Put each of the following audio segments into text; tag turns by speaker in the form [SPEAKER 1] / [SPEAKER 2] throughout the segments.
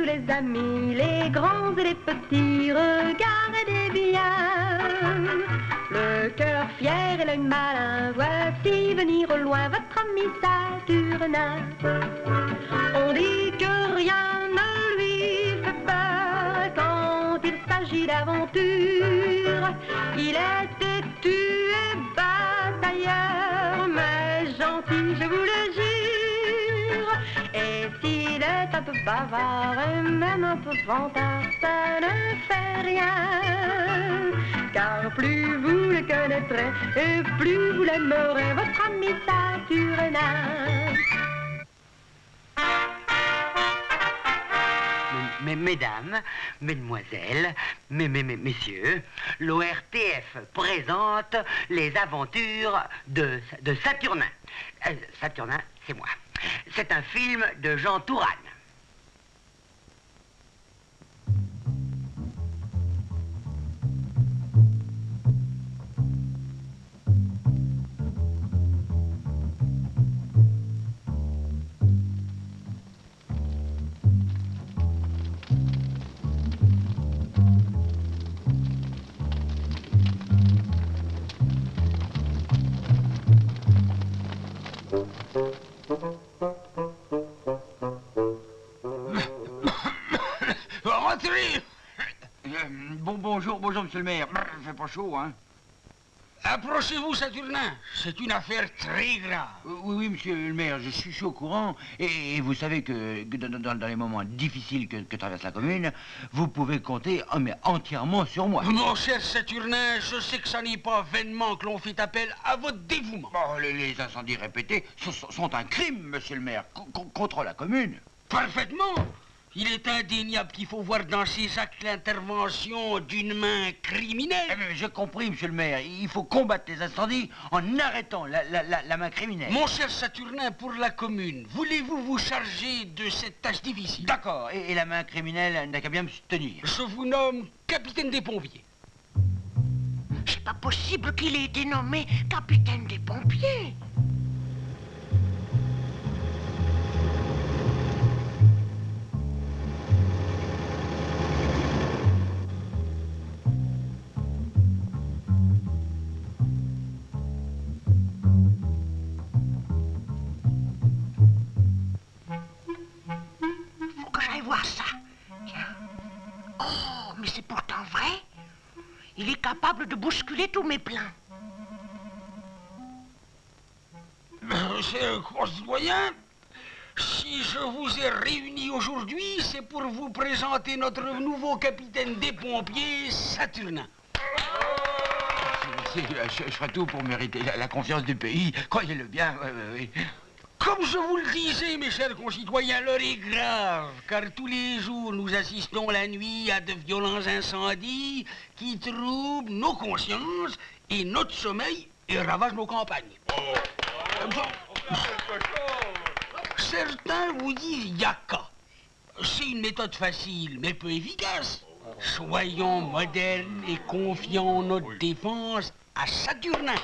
[SPEAKER 1] tous les amis, les grands et les petits, regardez bien. Le cœur fier et l'œil malin, voici venir au loin votre ami Saturnin. On dit que rien ne lui fait peur quand il s'agit d'aventure. Il est têtu et batailleur, mais gentil, je vous le jure. Et s'il est un peu bavard et même un peu vantard, ça ne fait rien. Car plus vous le connaîtrez et plus vous l'aimerez, votre ami Saturnin.
[SPEAKER 2] Mesdames, mesdemoiselles, messieurs, l'ORTF présente les aventures de Saturnin. Saturnin, c'est moi. C'est un film de Jean Tourane.
[SPEAKER 3] Rentrez. Bonjour, monsieur le maire. Il fait pas chaud, hein?
[SPEAKER 4] Approchez-vous, Saturnin. C'est une affaire très grave.
[SPEAKER 3] Oui, monsieur le maire, je suis au courant. Et vous savez que dans les moments difficiles que traverse la commune, vous pouvez compter mais entièrement sur moi.
[SPEAKER 4] Mon cher Saturnin, je sais que ça n'est pas vainement que l'on fait appel à votre dévouement.
[SPEAKER 3] Bon, les incendies répétés sont un crime, monsieur le maire, contre la commune.
[SPEAKER 4] Parfaitement. Il est indéniable qu'il faut voir dans ces actes l'intervention d'une main criminelle.
[SPEAKER 3] Mais j'ai compris, monsieur le maire. Il faut combattre les incendies en arrêtant la main criminelle.
[SPEAKER 4] Mon cher Saturnin, pour la commune, voulez-vous vous charger de cette tâche difficile?
[SPEAKER 3] D'accord. Et la main criminelle n'a qu'à bien me tenir.
[SPEAKER 4] Je vous nomme capitaine des pompiers.
[SPEAKER 5] C'est pas possible qu'il ait été nommé capitaine des pompiers. Mais c'est pourtant vrai. Il est capable de bousculer tous mes plans.
[SPEAKER 4] Chers concitoyens, si je vous ai réunis aujourd'hui, c'est pour vous présenter notre nouveau capitaine des pompiers, Saturnin.
[SPEAKER 3] Je ferai tout pour mériter la confiance du pays. Croyez-le bien, oui.
[SPEAKER 4] Comme je vous le disais, mes chers concitoyens, l'heure est grave, car tous les jours, nous assistons la nuit à de violents incendies qui troublent nos consciences et notre sommeil et ravagent nos campagnes. Certains vous disent Yaka. C'est une méthode facile, mais peu efficace. Soyons modernes et confions notre défense à Saturnin.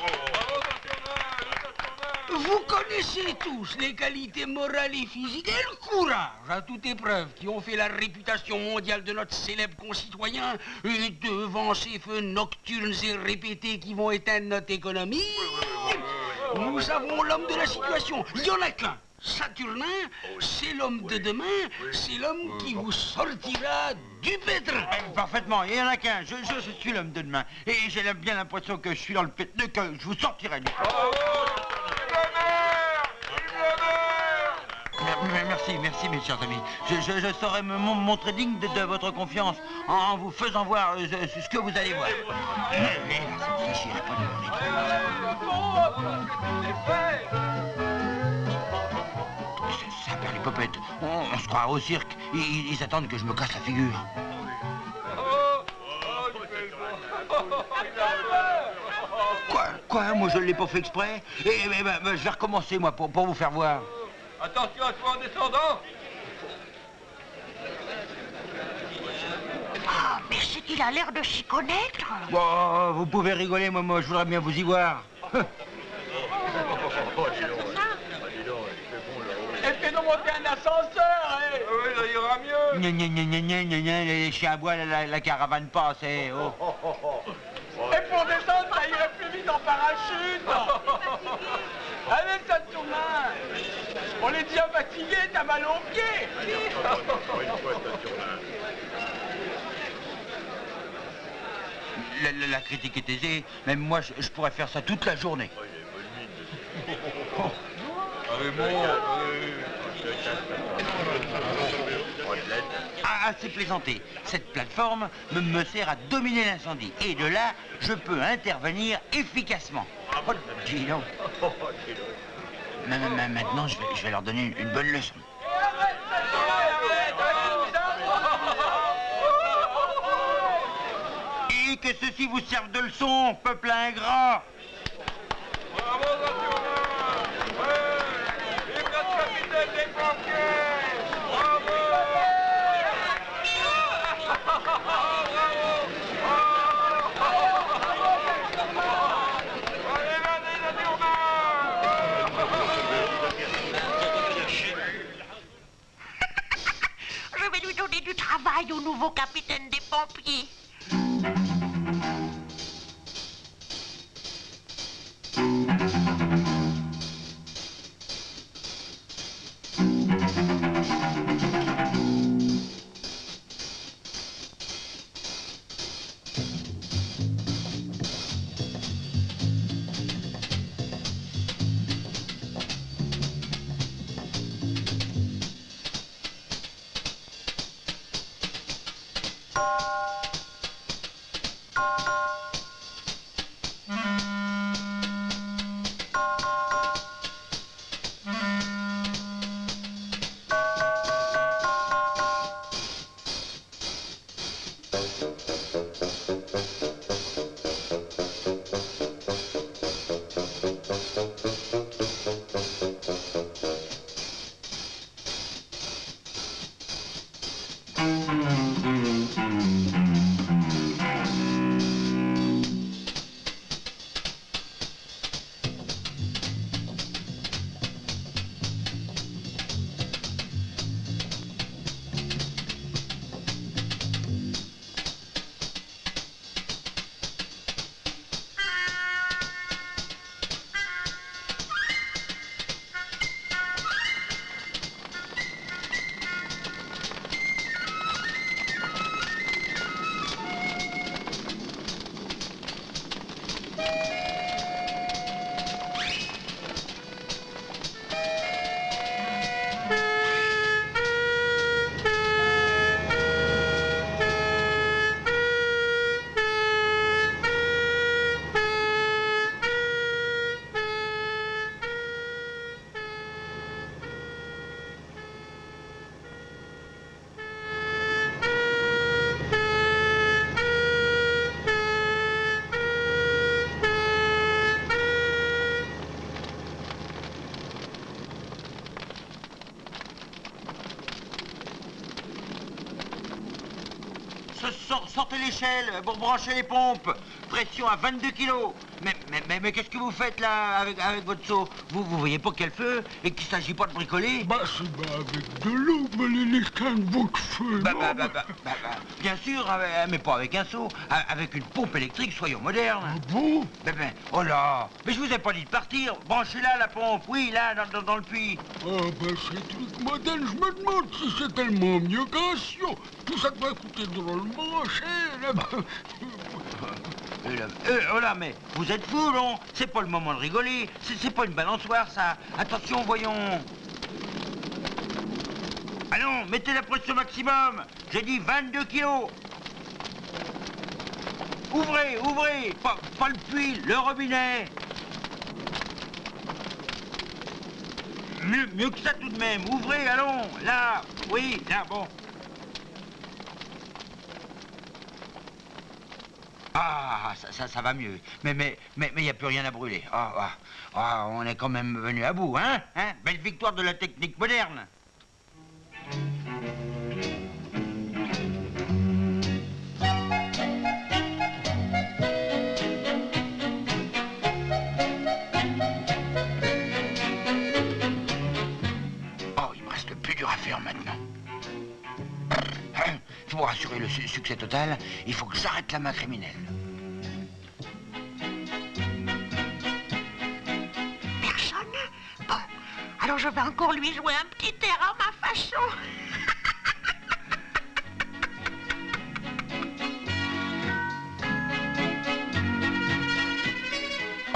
[SPEAKER 4] Vous connaissez tous les qualités morales et physiques et le courage à toute épreuve qui ont fait la réputation mondiale de notre célèbre concitoyen. Et devant ces feux nocturnes et répétés qui vont éteindre notre économie, nous avons l'homme de la situation. Il n'y en a qu'un. Saturnin, c'est l'homme de demain, c'est l'homme qui vous sortira du pétrin.
[SPEAKER 3] Parfaitement, il n'y en a qu'un. Je suis l'homme de demain. Et j'ai bien l'impression que je suis dans le pétrin, que je vous sortirai du pétrin. Merci, mes chers amis. Je saurai me montrer digne de votre confiance en vous faisant voir ce que vous allez voir. Mais ça ne suffira pas de ça perd les popettes. On se croit au cirque. Ils attendent que je me casse la figure. Quoi? Moi, je ne l'ai pas fait exprès. Je vais recommencer, moi, pour vous faire voir.
[SPEAKER 6] Attention à toi en descendant.
[SPEAKER 5] Ah, mais c'est qu'il a l'air de s'y connaître.
[SPEAKER 3] Bon, vous pouvez rigoler, moi, je voudrais bien vous y voir.
[SPEAKER 6] Essayez de monter un ascenseur, hein. Oui, ça ira mieux.
[SPEAKER 3] Gna, gna, gna, gna, gna, gna, gna, les chiens à bois, la caravane passe, eh, oh.
[SPEAKER 4] Et pour descendre, ça irait plus vite en parachute. Allez, Saturnin. On est déjà fatigué, t'as mal aux pieds.
[SPEAKER 3] La critique est aisée, même moi, je pourrais faire ça toute la journée. Assez plaisanté. Cette plateforme me sert à dominer l'incendie. Et de là, je peux intervenir efficacement. Oh, dis donc. Maintenant, je vais leur donner une bonne leçon. Et que ceci vous serve de leçon, peuple ingrat.
[SPEAKER 6] Bravo, Saturnin! Vive notre capitaine des pompiers! Bravo! Allez, vas-y, Saturnin!
[SPEAKER 5] Je vais lui donner du travail au nouveau capitaine des pompiers.
[SPEAKER 3] Sortez l'échelle pour brancher les pompes. Pression à 22 kilos. Mais qu'est-ce que vous faites là avec votre seau? Vous voyez pas qu'il y a le feu et qu'il s'agit pas de bricoler?
[SPEAKER 4] Bah, c'est avec de l'eau, mais les laisser un bout de feu.
[SPEAKER 3] Bien sûr, mais pas avec un seau. Avec une pompe électrique, soyons modernes.
[SPEAKER 4] Ah bon?
[SPEAKER 3] Oh là! Mais je vous ai pas dit de partir. Branchez là la pompe. Oui, là, dans le puits.
[SPEAKER 4] Ah bah, ces trucs modernes, je me demande si c'est tellement mieux qu'un sio. Tout ça doit coûter drôlement cher, là-bas.
[SPEAKER 3] Oh là, mais vous êtes fous, non? C'est pas le moment de rigoler. C'est pas une balançoire, ça. Attention, voyons. Allons, mettez la pression maximum. J'ai dit 22 kilos. Ouvrez. Pas le puits, le robinet. Mieux que ça tout de même. Ouvrez, allons. Là, oui, là, bon. Ah, ça va mieux. Mais il n'y a plus rien à brûler. On est quand même venu à bout, hein? Belle victoire de la technique moderne. Oh, il me reste plus dur à faire maintenant. succès total, il faut que j'arrête la main criminelle.
[SPEAKER 5] Personne? Bon, alors je vais encore lui jouer un petit air à ma façon.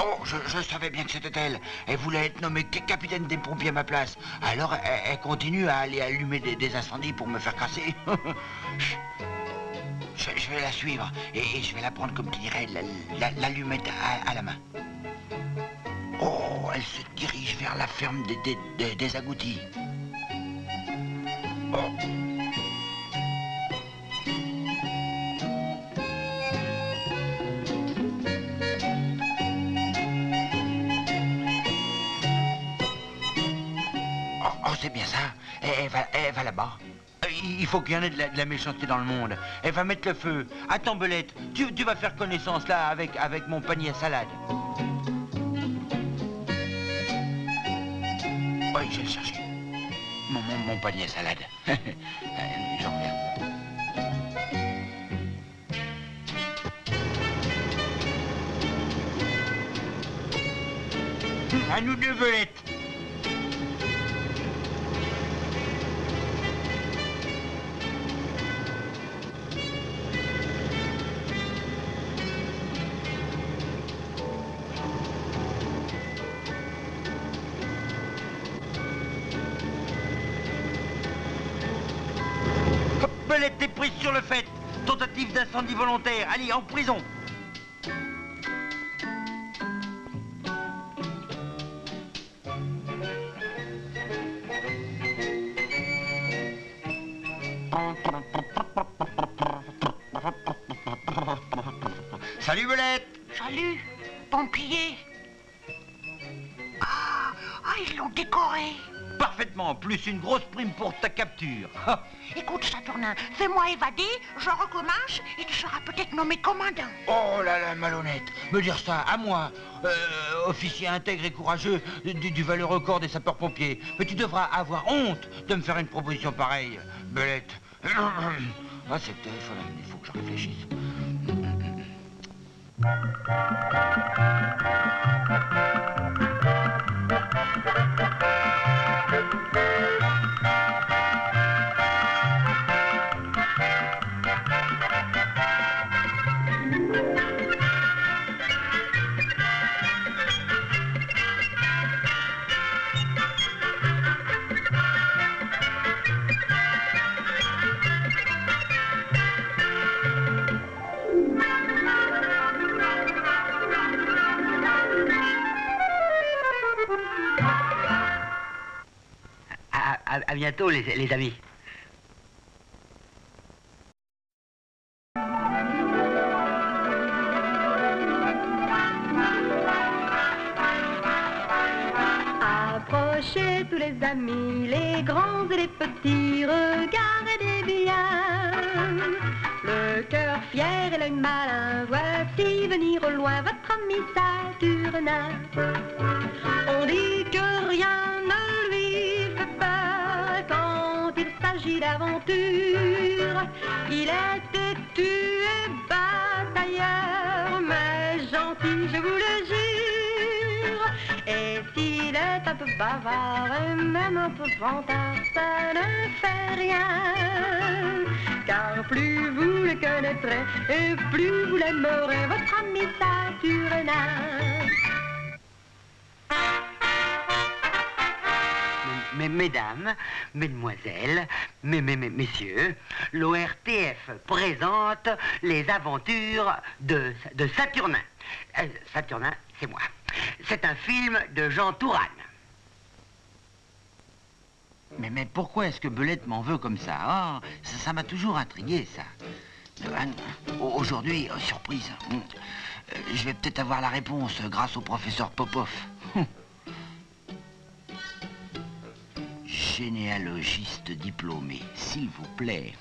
[SPEAKER 3] Oh, je savais bien que c'était elle. Elle voulait être nommée capitaine des pompiers à ma place. Alors, elle continue à aller allumer des incendies pour me faire casser. Je vais la suivre et je vais la prendre, comme tu dirais, l'allumette à la main. Oh, elle se dirige vers la ferme des agoutis. Oh. Oh, c'est bien ça. Elle va là-bas. Il faut qu'il y en ait de la méchanceté dans le monde. Elle va mettre le feu. Attends, Belette, tu vas faire connaissance là avec mon panier à salade. Oui, je vais le chercher. Mon panier à salade. J'en reviens. À nous deux, Belette. Belette, t'es prise sur le fait. Tentative d'incendie volontaire. Allez, en prison. Salut, Belette.
[SPEAKER 5] Salut, pompier. Ah, ils l'ont décoré.
[SPEAKER 3] Parfaitement, plus une grosse prime pour ta capture.
[SPEAKER 5] Écoute, Saturnin, fais-moi évader, je recommence et tu seras peut-être nommé commandant.
[SPEAKER 3] Oh là là, malhonnête. Me dire ça à moi, officier intègre et courageux du valeureux corps des sapeurs-pompiers. Mais tu devras avoir honte de me faire une proposition pareille, Belette. Ah, c'est le téléphone, il faut que je réfléchisse.
[SPEAKER 2] À bientôt, les amis.
[SPEAKER 1] Approchez tous les amis, les grands et les petits, regardez bien. Le cœur fier et l'œil malin, voici venir au loin votre ami Saturnin. On dit que rien ne lui fait peur quand il s'agit d'aventure. Il est têtu et batailleur, mais gentil, je vous le jure. Et s'il est un peu bavard et même un peu vantard, ça ne fait rien. Car plus vous le connaîtrez et plus vous l'aimerez, votre ami Saturnin.
[SPEAKER 2] Mesdames, mesdemoiselles, messieurs, l'ORTF présente les aventures de Saturnin. Saturnin, c'est moi. C'est un film de Jean Touraine.
[SPEAKER 3] Mais pourquoi est-ce que Belette m'en veut comme ça? Ah, ça m'a toujours intrigué, ça. Aujourd'hui, surprise, je vais peut-être avoir la réponse grâce au professeur Popov. Généalogiste diplômé, s'il vous plaît.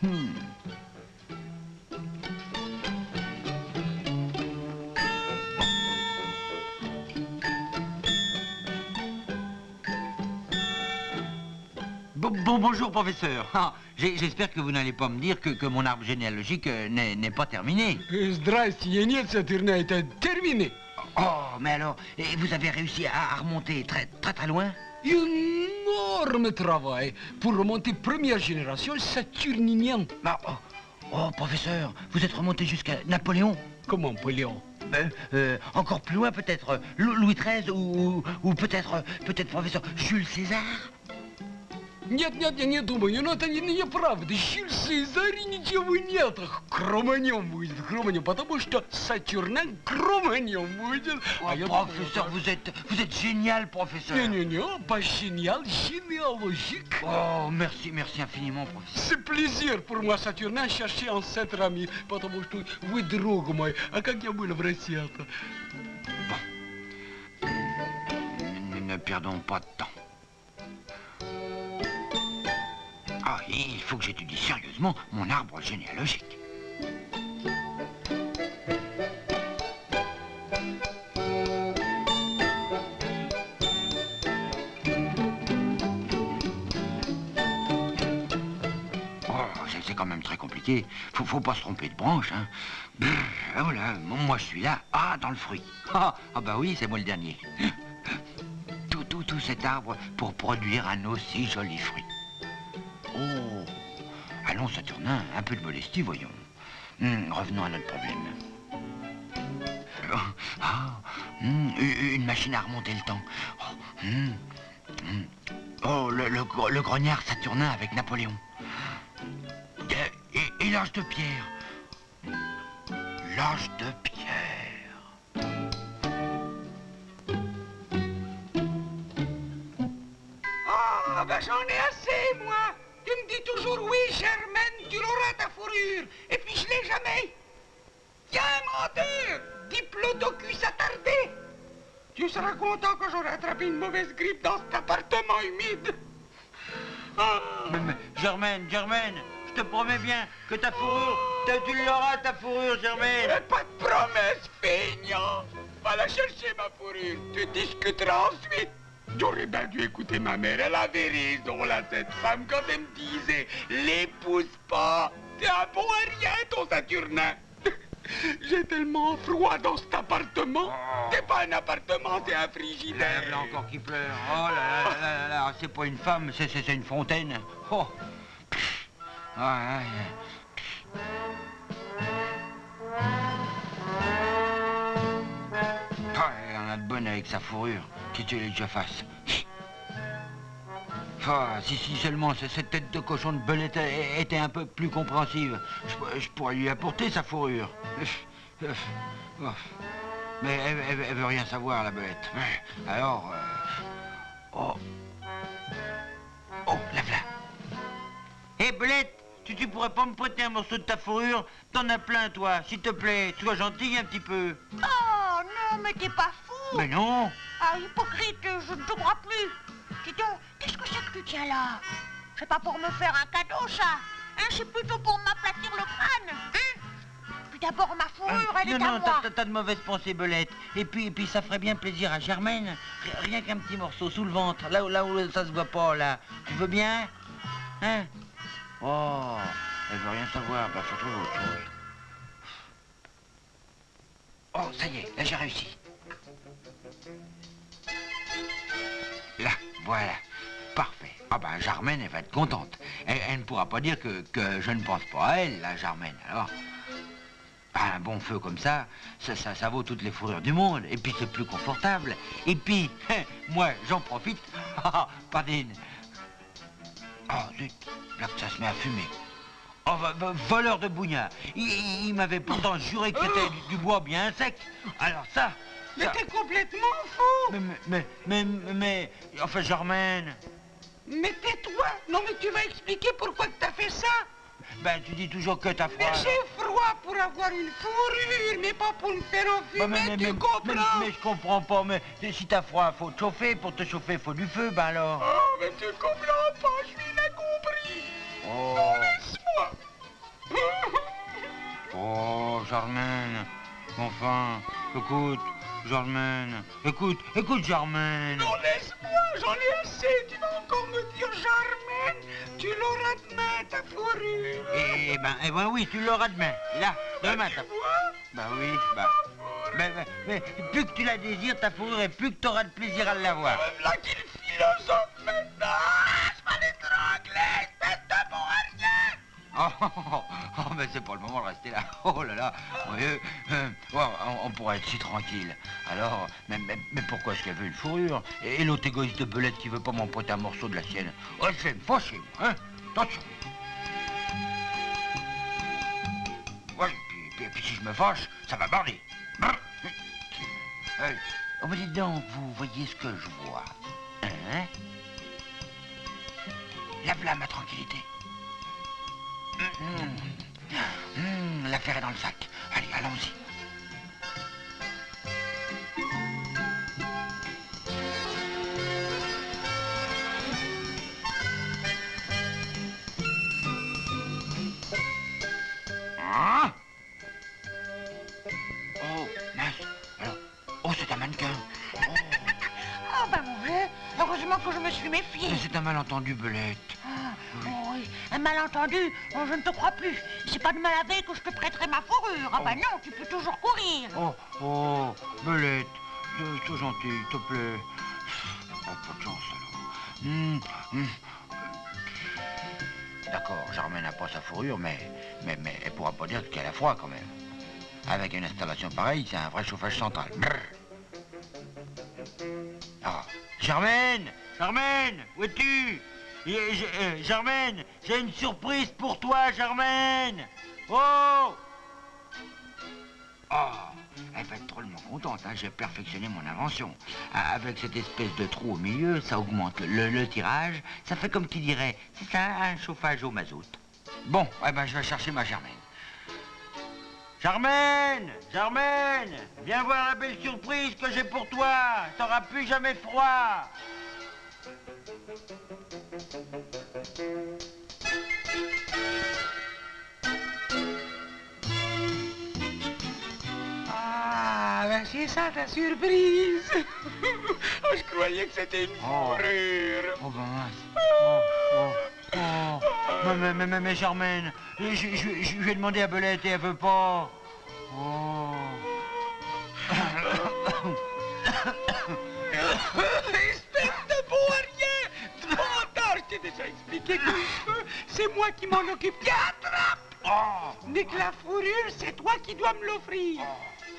[SPEAKER 3] Bonjour, professeur. Ah, j'espère que vous n'allez pas me dire que mon arbre généalogique n'est pas terminé.
[SPEAKER 4] Здрасте, нет, Сатурна, это terminé.
[SPEAKER 3] Oh, mais alors, et vous avez réussi à remonter très loin?
[SPEAKER 4] Énorme travail pour remonter première génération saturninienne.
[SPEAKER 3] Bah, professeur, vous êtes remonté jusqu'à Napoléon?
[SPEAKER 4] Comment, Napoléon?
[SPEAKER 3] Encore plus loin, peut-être Louis XIII ou peut-être professeur Jules César?
[SPEAKER 4] Нет, я не думаю, но это неправда. Jules César ничего нет. Кроманем будет, Кроманем, потому что Сатурнин Кроманем будет.
[SPEAKER 3] Professeur, vous êtes génial, professeur.
[SPEAKER 4] Не, pas génial, généalogique.
[SPEAKER 3] Oh, merci infiniment, professeur.
[SPEAKER 4] C'est plaisir pour moi, Сатурнин, chercher ancêtre ami, потому что вы друг мой. А как я был в России-то?
[SPEAKER 3] Bon. Ne perdons pas de temps. Ah, il faut que j'étudie sérieusement mon arbre généalogique. Oh, c'est quand même très compliqué. Faut pas se tromper de branche, hein. Voilà, moi je suis là. Ah, dans le fruit. Ah bah oui, c'est moi le dernier. Tout cet arbre pour produire un aussi joli fruit. Oh, allons Saturnin, un peu de modestie, voyons. Revenons à notre problème. Une machine à remonter le temps. Oh, le grognard Saturnin avec Napoléon. Et l'âge de pierre. L'âge de pierre.
[SPEAKER 4] Ah, ben j'en ai assez, moi. Tu me dis toujours oui, Germaine, tu l'auras ta fourrure. Et puis je l'ai jamais. Tiens, menteur, diplodocus attardé. Tu seras content quand j'aurai attrapé une mauvaise grippe dans cet appartement humide. Ah.
[SPEAKER 3] Mais Germaine, je te promets bien que ta fourrure, tu l'auras ta fourrure, Germaine.
[SPEAKER 4] Mais pas de promesse, feignant. Va la chercher, ma fourrure. Tu discuteras ensuite. J'aurais bien dû écouter ma mère, elle avait raison, là, cette femme, quand elle me disait « L'épouse pas, t'es un bon à rien, ton Saturnin !» J'ai tellement froid dans cet appartement. C'est pas un appartement, c'est un frigidaire.
[SPEAKER 3] Là encore qui pleure. Oh là, c'est pas une femme, c'est une fontaine. Oh. Il y en a de bonne avec sa fourrure. Qu'est-ce que tu veux que je fasse? Si seulement cette tête de cochon de Belette était un peu plus compréhensive, je pourrais lui apporter sa fourrure. Mais elle veut rien savoir, la Belette. Alors... Oh, la voilà. Hé, Belette, tu pourrais pas me prêter un morceau de ta fourrure? T'en as plein, toi, s'il te plaît. Sois gentil un petit peu.
[SPEAKER 5] Oh, non, mais t'es pas fou.
[SPEAKER 3] Mais non.
[SPEAKER 5] Ah, hypocrite, je ne te crois plus. Dis donc, qu'est-ce que c'est que tu tiens là? C'est pas pour me faire un cadeau, ça. Hein, c'est plutôt pour m'aplatir le crâne, hein? Puis d'abord, ma fourrure, elle est à moi.
[SPEAKER 3] Non, t'as de mauvaises pensées, Belette. Et puis ça ferait bien plaisir à Germaine. Rien qu'un petit morceau sous le ventre, là où ça se voit pas, là. Tu veux bien? Hein? Oh, elle veut rien savoir, bah faut trouver autre chose. Oh, ça y est, là j'ai réussi. Là, voilà, parfait. Ah ben, Germaine, elle va être contente. Elle ne pourra pas dire que je ne pense pas à elle, la Germaine, alors. Un bon feu comme ça vaut toutes les fourrures du monde. Et puis c'est plus confortable. Et puis, moi, j'en profite. Pardine. Oh, zut, là que ça se met à fumer. Oh, voleur de bougnat. Il m'avait pourtant juré que c'était du bois bien sec. Alors ça...
[SPEAKER 4] Mais t'es complètement fou.
[SPEAKER 3] Mais... Enfin, Germaine...
[SPEAKER 4] Mais tais-toi. Non, mais tu vas expliquer pourquoi que t'as fait ça.
[SPEAKER 3] Ben, tu dis toujours que t'as froid.
[SPEAKER 4] Mais j'ai froid pour avoir une fourrure, mais pas pour me faire enfumer, tu comprends?
[SPEAKER 3] Mais je comprends pas, mais si t'as froid, faut te chauffer. Pour te chauffer, faut du feu, ben alors...
[SPEAKER 4] Oh, mais tu comprends pas, je suis incompris.
[SPEAKER 3] Oh...
[SPEAKER 4] Non, laisse-moi.
[SPEAKER 3] Oh, Germaine, enfin, écoute, Germaine, écoute, Germaine.
[SPEAKER 4] Non, laisse-moi, j'en ai assez. Tu vas encore me dire Germaine. Tu l'auras demain, ta fourrure.
[SPEAKER 3] Eh ben oui, tu l'auras demain. Là, demain.
[SPEAKER 4] Tu vois?
[SPEAKER 3] Bah oui, mais plus que tu la désires, ta fourrure, et plus que tu auras de plaisir à l'avoir.
[SPEAKER 4] Là qu'il philosophe maintenant. Ah, je vais l'étrangler, espèce de bon à rien.
[SPEAKER 3] Oh, mais c'est pas le moment de rester là. Oh là là. Oui, on pourrait être si tranquille. Alors, mais pourquoi est-ce qu'elle veut une fourrure? Et l'autre égoïste de Belette qui veut pas m'emprunter un morceau de la sienne. Oh, elle fait me fâcher, moi, hein? Attention. Ouais, puis si je me fâche, ça va barder. Oh, mais dites donc, vous voyez ce que je vois, hein? Lave-la, ma tranquillité. L'affaire est dans le sac. Allez, allons-y. Ah! Oh, mince. Alors, oh, c'est un mannequin.
[SPEAKER 5] Oh, ben mon vieux, heureusement que je me suis méfiée.
[SPEAKER 3] Mais c'est un malentendu, Belette.
[SPEAKER 5] Ah, oh oui, un malentendu, oh, je ne te crois plus. C'est pas de me laver que je te prêterai ma fourrure. Ah ben non, tu peux toujours courir.
[SPEAKER 3] Oh, Belette, sois gentil, s'il te plaît. Oh, pas de chance, alors. D'accord, Germaine n'a pas sa fourrure, mais elle pourra pas dire qu'elle a froid, quand même. Avec une installation pareille, c'est un vrai chauffage central. Brrr. Ah, Germaine, où es-tu? Germaine, j'ai une surprise pour toi, Germaine. Oh! Oh, elle va être drôlement contente, hein. J'ai perfectionné mon invention. Avec cette espèce de trou au milieu, ça augmente le tirage. Ça fait comme qui dirait, c'est ça, un chauffage au mazout. Bon, eh ben, je vais chercher ma Germaine. Germaine, viens voir la belle surprise que j'ai pour toi. T'auras plus jamais froid.
[SPEAKER 4] Ah, ben c'est ça ta surprise. Oh, je croyais que c'était une fourrure.
[SPEAKER 3] Oh, ben mince. Mais Germaine, je vais demander à Belette et elle veut pas. Oh.
[SPEAKER 4] Espèce de bon à rien. Attends, je t'ai déjà expliqué que c'est moi qui m'en occupe. Tiens, attrape. Dès que la fourrure, c'est toi qui dois me l'offrir.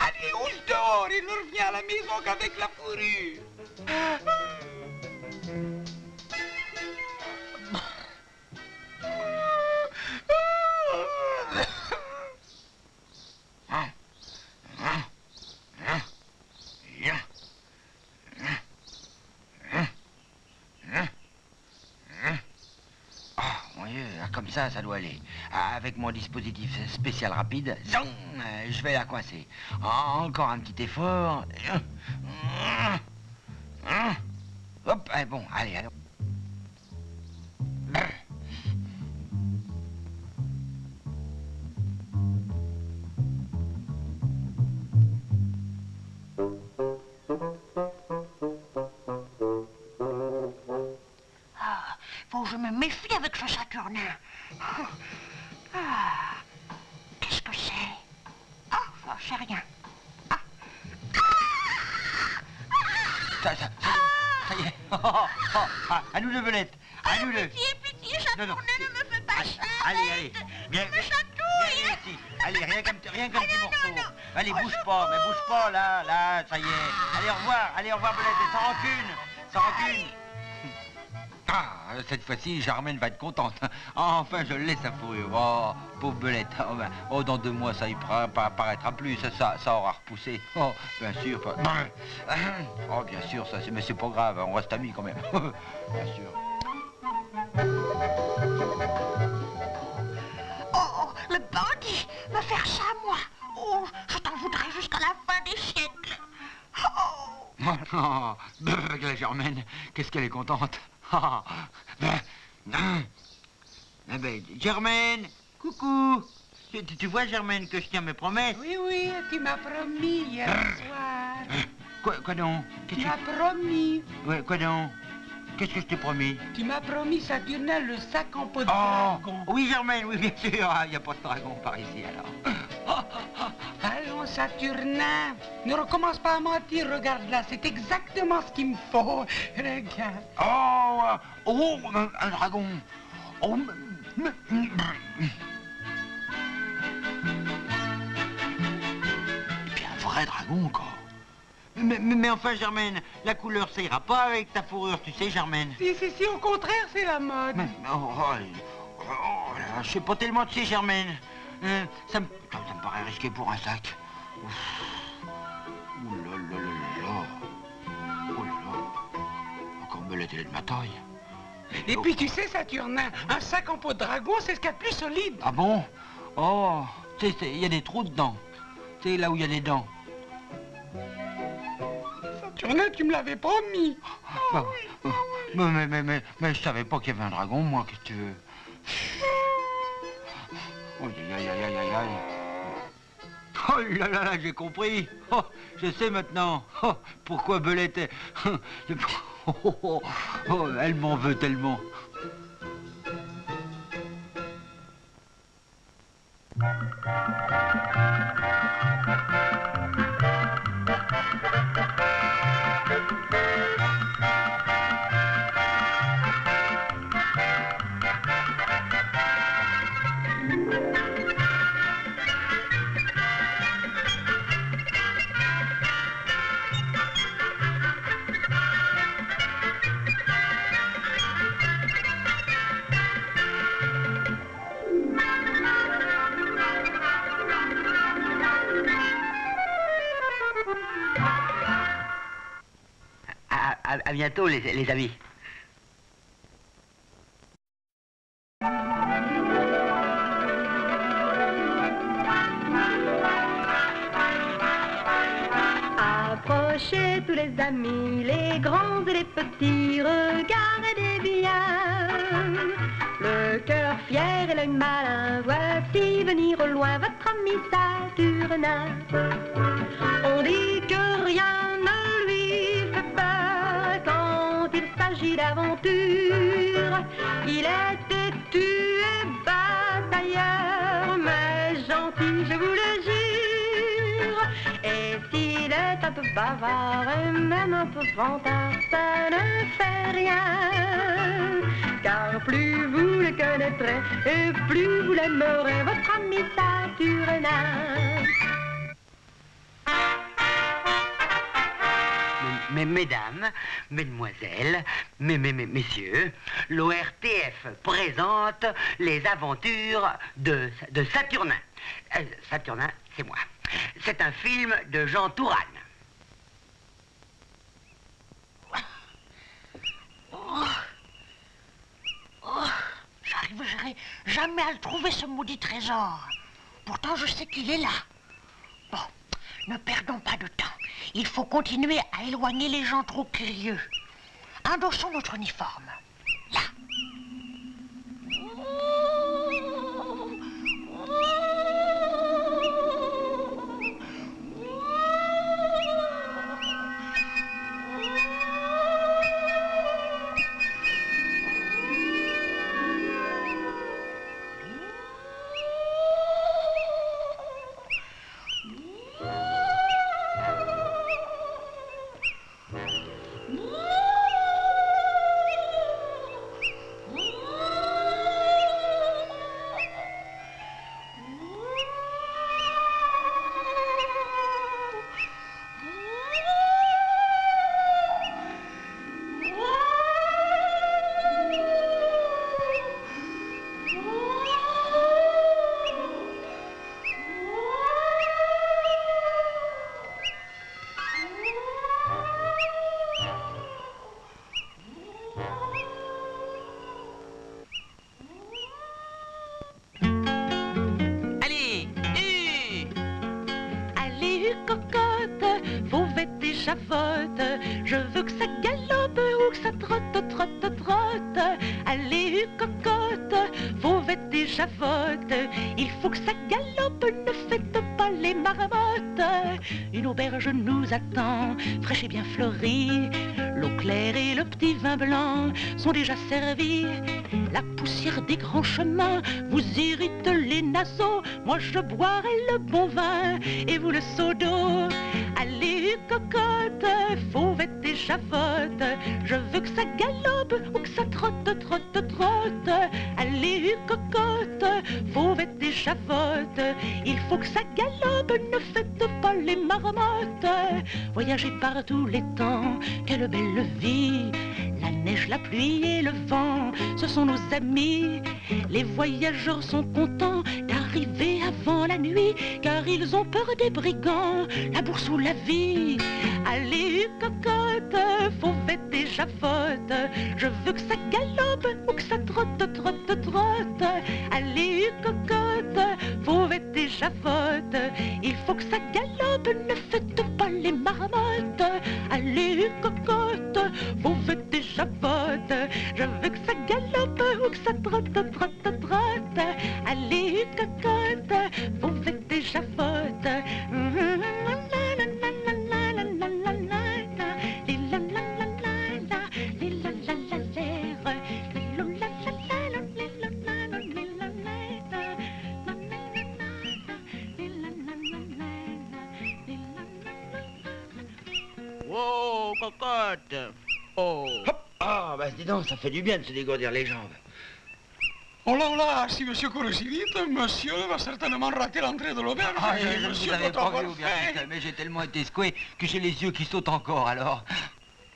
[SPEAKER 4] Allez, ouse dehors et ne reviens à la maison qu'avec la fourrure.
[SPEAKER 3] Comme ça doit aller. Avec mon dispositif spécial rapide, je vais la coincer. Encore un petit effort. Hop, bon, allez, alors.
[SPEAKER 5] Faut que je me méfie avec ce Saturnin. Qu'est-ce que c'est? Oh, je sais rien.
[SPEAKER 3] Ça y est. À nous deux, Belette. À nous deux.
[SPEAKER 5] Pitié, Saturnin, ne me fais pas ça.
[SPEAKER 3] Allez. Viens ici. Allez, rien qu'un petit morceau.
[SPEAKER 5] Non.
[SPEAKER 3] Allez, bouge pas, là, ça y est. Allez, au revoir, Belette, et sans rancune. Ah, cette fois-ci, Germaine va être contente. Enfin, je laisse sa fourrure. Oh, pauvre Belette. Oh, dans 2 mois, ça y paraîtra plus. Ça aura repoussé. Oh, bien sûr. Oh, bien sûr, mais c'est pas grave. On reste amis quand même. Bien sûr.
[SPEAKER 5] Oh, le bandit va faire ça, moi. Oh, je t'en voudrais jusqu'à la fin des siècles.
[SPEAKER 3] Oh, la Germaine, qu'est-ce qu'elle est contente. Germaine, coucou. Tu vois, Germaine, que je tiens mes promesses.
[SPEAKER 4] Oui, tu m'as promis hier soir.
[SPEAKER 3] Quoi donc?
[SPEAKER 4] Tu m'as promis.
[SPEAKER 3] Ouais, quoi donc? Qu'est-ce que je t'ai promis?
[SPEAKER 4] Tu m'as promis, Saturnin, le sac en peau de
[SPEAKER 3] Oh,
[SPEAKER 4] dragon.
[SPEAKER 3] oui, Germaine, oui, bien sûr. Il n'y a pas de dragon par ici, alors.
[SPEAKER 4] Allons, Saturnin, ne recommence pas à mentir, regarde là, c'est exactement ce qu'il me faut. Regarde.
[SPEAKER 3] Oh, un dragon. Oh, et puis un vrai dragon, encore. Mais enfin, Germaine, la couleur, ça ira pas avec ta fourrure, tu sais, Germaine.
[SPEAKER 4] Si, au contraire, c'est la mode.
[SPEAKER 3] Je sais pas tellement, tu sais, Germaine. Ça me paraît risqué pour un sac. Ouf. Ouh là là là là. Oh là là. Encore Belette, elle est de ma taille.
[SPEAKER 4] Et puis tu sais, Saturnin, un sac en peau de dragon, c'est ce qu'il y a de plus solide.
[SPEAKER 3] Ah bon? Oh, tu sais, il y a des trous dedans. Tu sais, là où il y a des dents.
[SPEAKER 4] Saturnin, tu me l'avais promis.
[SPEAKER 3] Bah, mais je savais pas qu'il y avait un dragon, moi, qu'est-ce que tu veux? Oh, aïe, aïe, aïe, aïe, aïe. Oh là là là, j'ai compris. Oh, je sais maintenant. Oh, pourquoi Belette est... Oh, elle m'en veut tellement.
[SPEAKER 2] À bientôt, les amis.
[SPEAKER 1] Approchez tous les amis, les grands et les petits, regardez bien. Le cœur fier et l'œil malin, voici venir au loin votre ami Saturnin. On dit que rien ne lui fait peur quand il s'agit d'aventure. Il est têtu et batailleur, mais gentil, je vous le jure. Et s'il est un peu bavard et même un peu vantard, ça ne fait rien. Car plus vous le connaîtrez et plus vous l'aimerez, votre ami Saturnin.
[SPEAKER 2] Mesdames, mesdemoiselles, messieurs, l'ORTF présente les aventures de Saturnin. Saturnin, c'est moi. C'est un film de Jean Touraine.
[SPEAKER 5] J'arriverai jamais à le trouver, ce maudit trésor. Pourtant, je sais qu'il est là. Bon, ne perdons pas de temps. Il faut continuer à éloigner les gens trop curieux. Endossons notre uniforme. Là.
[SPEAKER 7] l'auberge nous attend, fraîche et bien fleurie. L'eau claire et le petit vin blanc sont déjà servis. La poussière des grands chemins vous irrite les naseaux. Moi je boirai le bon vin et vous le seau d'eau. Allez cocotte, fauvette et chavotte, je veux que ça galope ou que ça trotte, trotte, trotte. Allez cocotte, fauvette et chavotte, il faut que ça galope, ne faites pas les marmottes. Voyagez par tous les temps, quelle belle vie. La neige, la pluie et le vent, ce sont nos amis. Les voyageurs sont contents d'arriver avant la nuit, car ils ont peur des brigands, la bourse ou la vie. Allez cocotte, fauvette et chavotte, je veux que ça galope ou que ça trotte, trotte, trotte. Allez cocotte, fauvette et chavotte, il faut que ça galope, ne faites pas les marmottes. Allez cocotte, fauvette et chavotte, je veux que ça galope ou que ça trotte, trotte, trotte. Allez cocotte, fauvette et chavotte.
[SPEAKER 3] Oh, cocotte. Oh. Hop. Ah, bah dis donc, ça fait du bien de se dégourdir les jambes.
[SPEAKER 4] Oh là là, si monsieur court si vite, monsieur va certainement rater l'entrée de l'auberge.
[SPEAKER 3] Ah,
[SPEAKER 4] Et
[SPEAKER 3] je ne vous
[SPEAKER 4] monsieur
[SPEAKER 3] avais
[SPEAKER 4] doit
[SPEAKER 3] pas vu,
[SPEAKER 4] avoir
[SPEAKER 3] Aubergiste,
[SPEAKER 4] faim.
[SPEAKER 3] mais j'ai tellement été secoué que j'ai les yeux qui sautent encore, alors.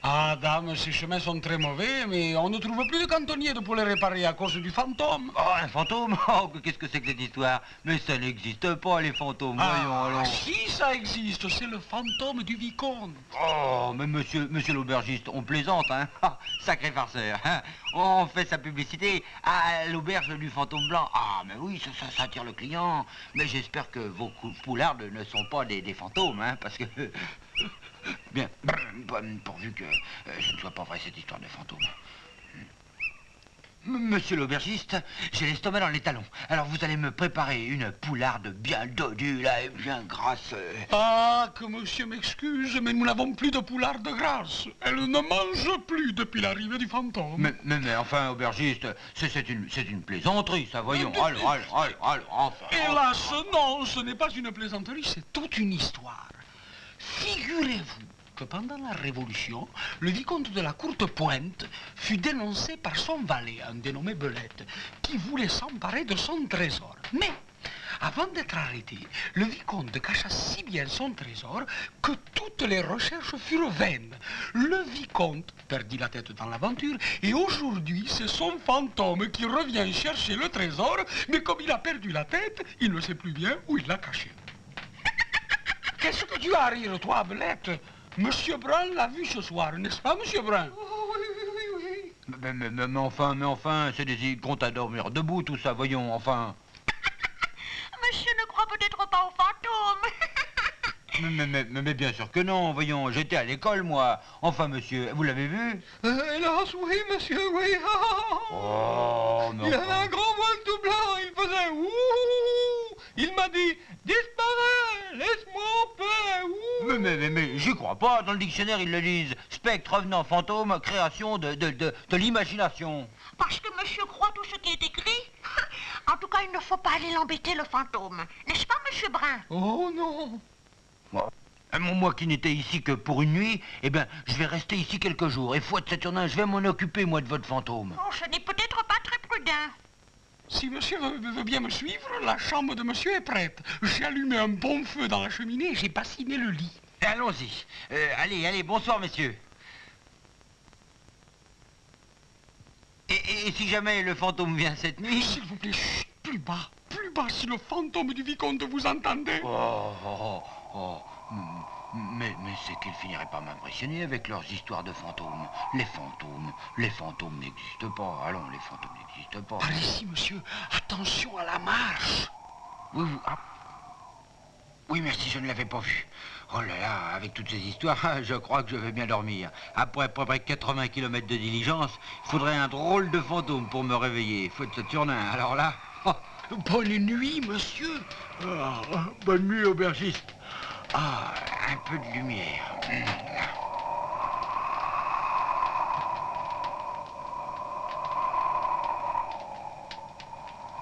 [SPEAKER 4] Ah, dame, ces chemins sont très mauvais, mais on ne trouve plus de cantonnier pour les réparer à cause du fantôme.
[SPEAKER 3] Oh, un fantôme? Oh, qu'est-ce que c'est que cette histoire? Mais ça n'existe pas, les fantômes, voyons,
[SPEAKER 4] Ah,
[SPEAKER 3] allons.
[SPEAKER 4] si ça existe, c'est le fantôme du vicomte.
[SPEAKER 3] Oh, mais monsieur l'aubergiste, on plaisante, hein? Ah, sacré farceur, hein? On fait sa publicité à l'auberge du fantôme blanc. Ah, mais oui, ça attire le client. Mais j'espère que vos poulardes ne sont pas des fantômes, hein, parce que... Bien, pourvu que ce ne soit pas vrai, cette histoire de fantôme. Monsieur l'aubergiste, j'ai l'estomac dans les talons. Alors vous allez me préparer une poularde bien dodue, là, et bien grasse.
[SPEAKER 4] Ah, que monsieur m'excuse, mais nous n'avons plus de poularde de grâce. Elle ne mange plus depuis l'arrivée du fantôme.
[SPEAKER 3] Mais enfin, aubergiste, c'est une plaisanterie, ça, voyons. Allons, enfin.
[SPEAKER 4] Hélas, non, ce n'est pas une plaisanterie, c'est toute une histoire. Figurez-vous que pendant la Révolution, le vicomte de la Courte Pointe fut dénoncé par son valet, un dénommé Belette, qui voulait s'emparer de son trésor. Mais, avant d'être arrêté, le vicomte cacha si bien son trésor que toutes les recherches furent vaines. Le vicomte perdit la tête dans l'aventure et aujourd'hui, c'est son fantôme qui revient chercher le trésor, mais comme il a perdu la tête, il ne sait plus bien où il l'a caché. Qu'est-ce que tu as à rire, toi, Belette? Monsieur Brun l'a vu ce soir, n'est-ce pas, monsieur Brun?
[SPEAKER 5] Oh, oui.
[SPEAKER 3] Mais enfin, c'est des contes à dormir debout, tout ça, voyons, enfin.
[SPEAKER 5] Monsieur ne croit peut-être pas aux fantômes.
[SPEAKER 3] Mais bien sûr que non, voyons, j'étais à l'école, moi. Enfin, monsieur, vous l'avez vu?
[SPEAKER 6] Hélas, oui, monsieur, oui.
[SPEAKER 3] Oh, mais
[SPEAKER 6] Il avait
[SPEAKER 3] enfin.
[SPEAKER 6] un grand voile tout blanc, il faisait ouh. Il m'a dit, disparais, laisse-moi en paix, ouh.
[SPEAKER 3] Mais j'y crois pas, dans le dictionnaire, ils le disent. Spectre, revenant, fantôme, création de l'imagination.
[SPEAKER 5] Parce que monsieur croit tout ce qui est écrit. En tout cas, il ne faut pas aller l'embêter, le fantôme. N'est-ce pas, monsieur Brun?
[SPEAKER 6] Oh non.
[SPEAKER 3] Moi qui n'étais ici que pour une nuit, eh bien, je vais rester ici quelques jours. Et foi de Saturnin, je vais m'en occuper, moi, de votre fantôme.
[SPEAKER 5] Oh, ce n'est peut-être pas très prudent.
[SPEAKER 4] Si monsieur veut bien me suivre, la chambre de monsieur est prête. J'ai allumé un bon feu dans la cheminée et j'ai bassiné le lit.
[SPEAKER 3] Allons-y. Allez, bonsoir, messieurs. Et si jamais le fantôme vient cette nuit...
[SPEAKER 4] S'il vous plaît, chut, plus bas, si le fantôme du vicomte vous entendez.
[SPEAKER 3] Mais c'est qu'ils finiraient par m'impressionner avec leurs histoires de fantômes. Les fantômes n'existent pas. Allons, les fantômes n'existent pas.
[SPEAKER 4] Par ici, monsieur, attention à la marche.
[SPEAKER 3] Oui, merci, je ne l'avais pas vu. Oh là là, avec toutes ces histoires, je crois que je vais bien dormir. Après à peu près 80 km de diligence, il faudrait un drôle de fantôme pour me réveiller. Faut être Saturnin, alors là...
[SPEAKER 4] Bonne nuit, monsieur.
[SPEAKER 3] Bonne nuit, aubergiste. Ah, un peu de lumière.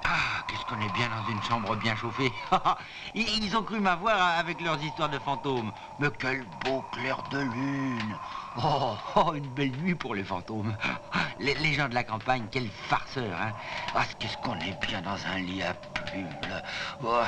[SPEAKER 3] Ah, qu'est-ce qu'on est bien dans une chambre bien chauffée. Ils ont cru m'avoir avec leurs histoires de fantômes. Mais quel beau clair de lune. Oh, une belle nuit pour les fantômes. Les gens de la campagne, quels farceurs, hein. Ah, qu'est-ce qu'on est bien dans un lit à plumes, là. Oh.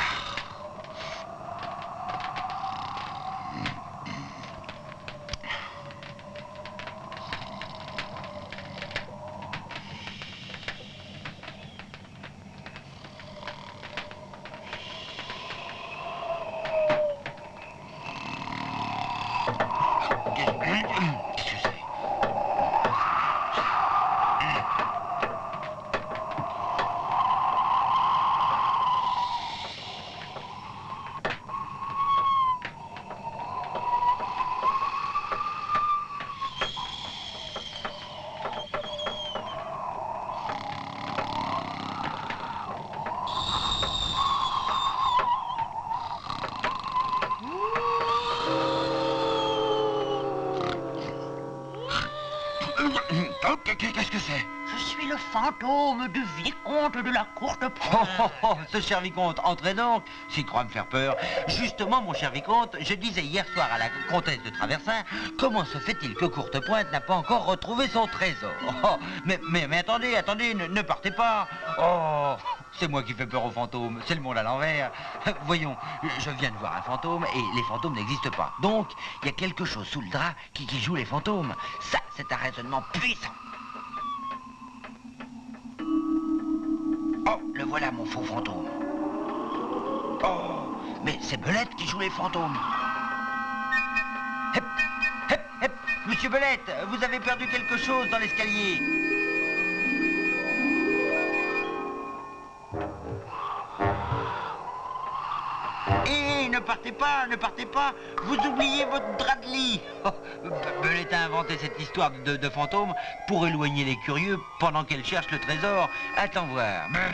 [SPEAKER 3] Qu'est-ce que c'est? Oh, qu'est-ce que c'est?
[SPEAKER 5] Je suis le fantôme du vicomte de la cour de
[SPEAKER 3] Oh,
[SPEAKER 5] Provence.
[SPEAKER 3] oh, oh, ce cher vicomte, entrez donc, s'il croit me faire peur. Justement, mon cher vicomte, je disais hier soir à la comtesse de Traversin, comment se fait-il que Courtepointe n'a pas encore retrouvé son trésor? Oh, mais attendez, ne partez pas. Oh, c'est moi qui fais peur aux fantômes, c'est le monde à l'envers. Voyons, je viens de voir un fantôme et les fantômes n'existent pas. Donc, il y a quelque chose sous le drap qui joue les fantômes. Ça, c'est un raisonnement puissant. Oh, le voilà, mon faux fantôme. Oh, mais c'est Belette qui joue les fantômes. Hep, hep, hep. Monsieur Belette, vous avez perdu quelque chose dans l'escalier. Hé, ne partez pas, vous oubliez votre drap de lit. Oh, Belette a inventé cette histoire de fantôme pour éloigner les curieux pendant qu'elle cherche le trésor. Attends voir. Brrr.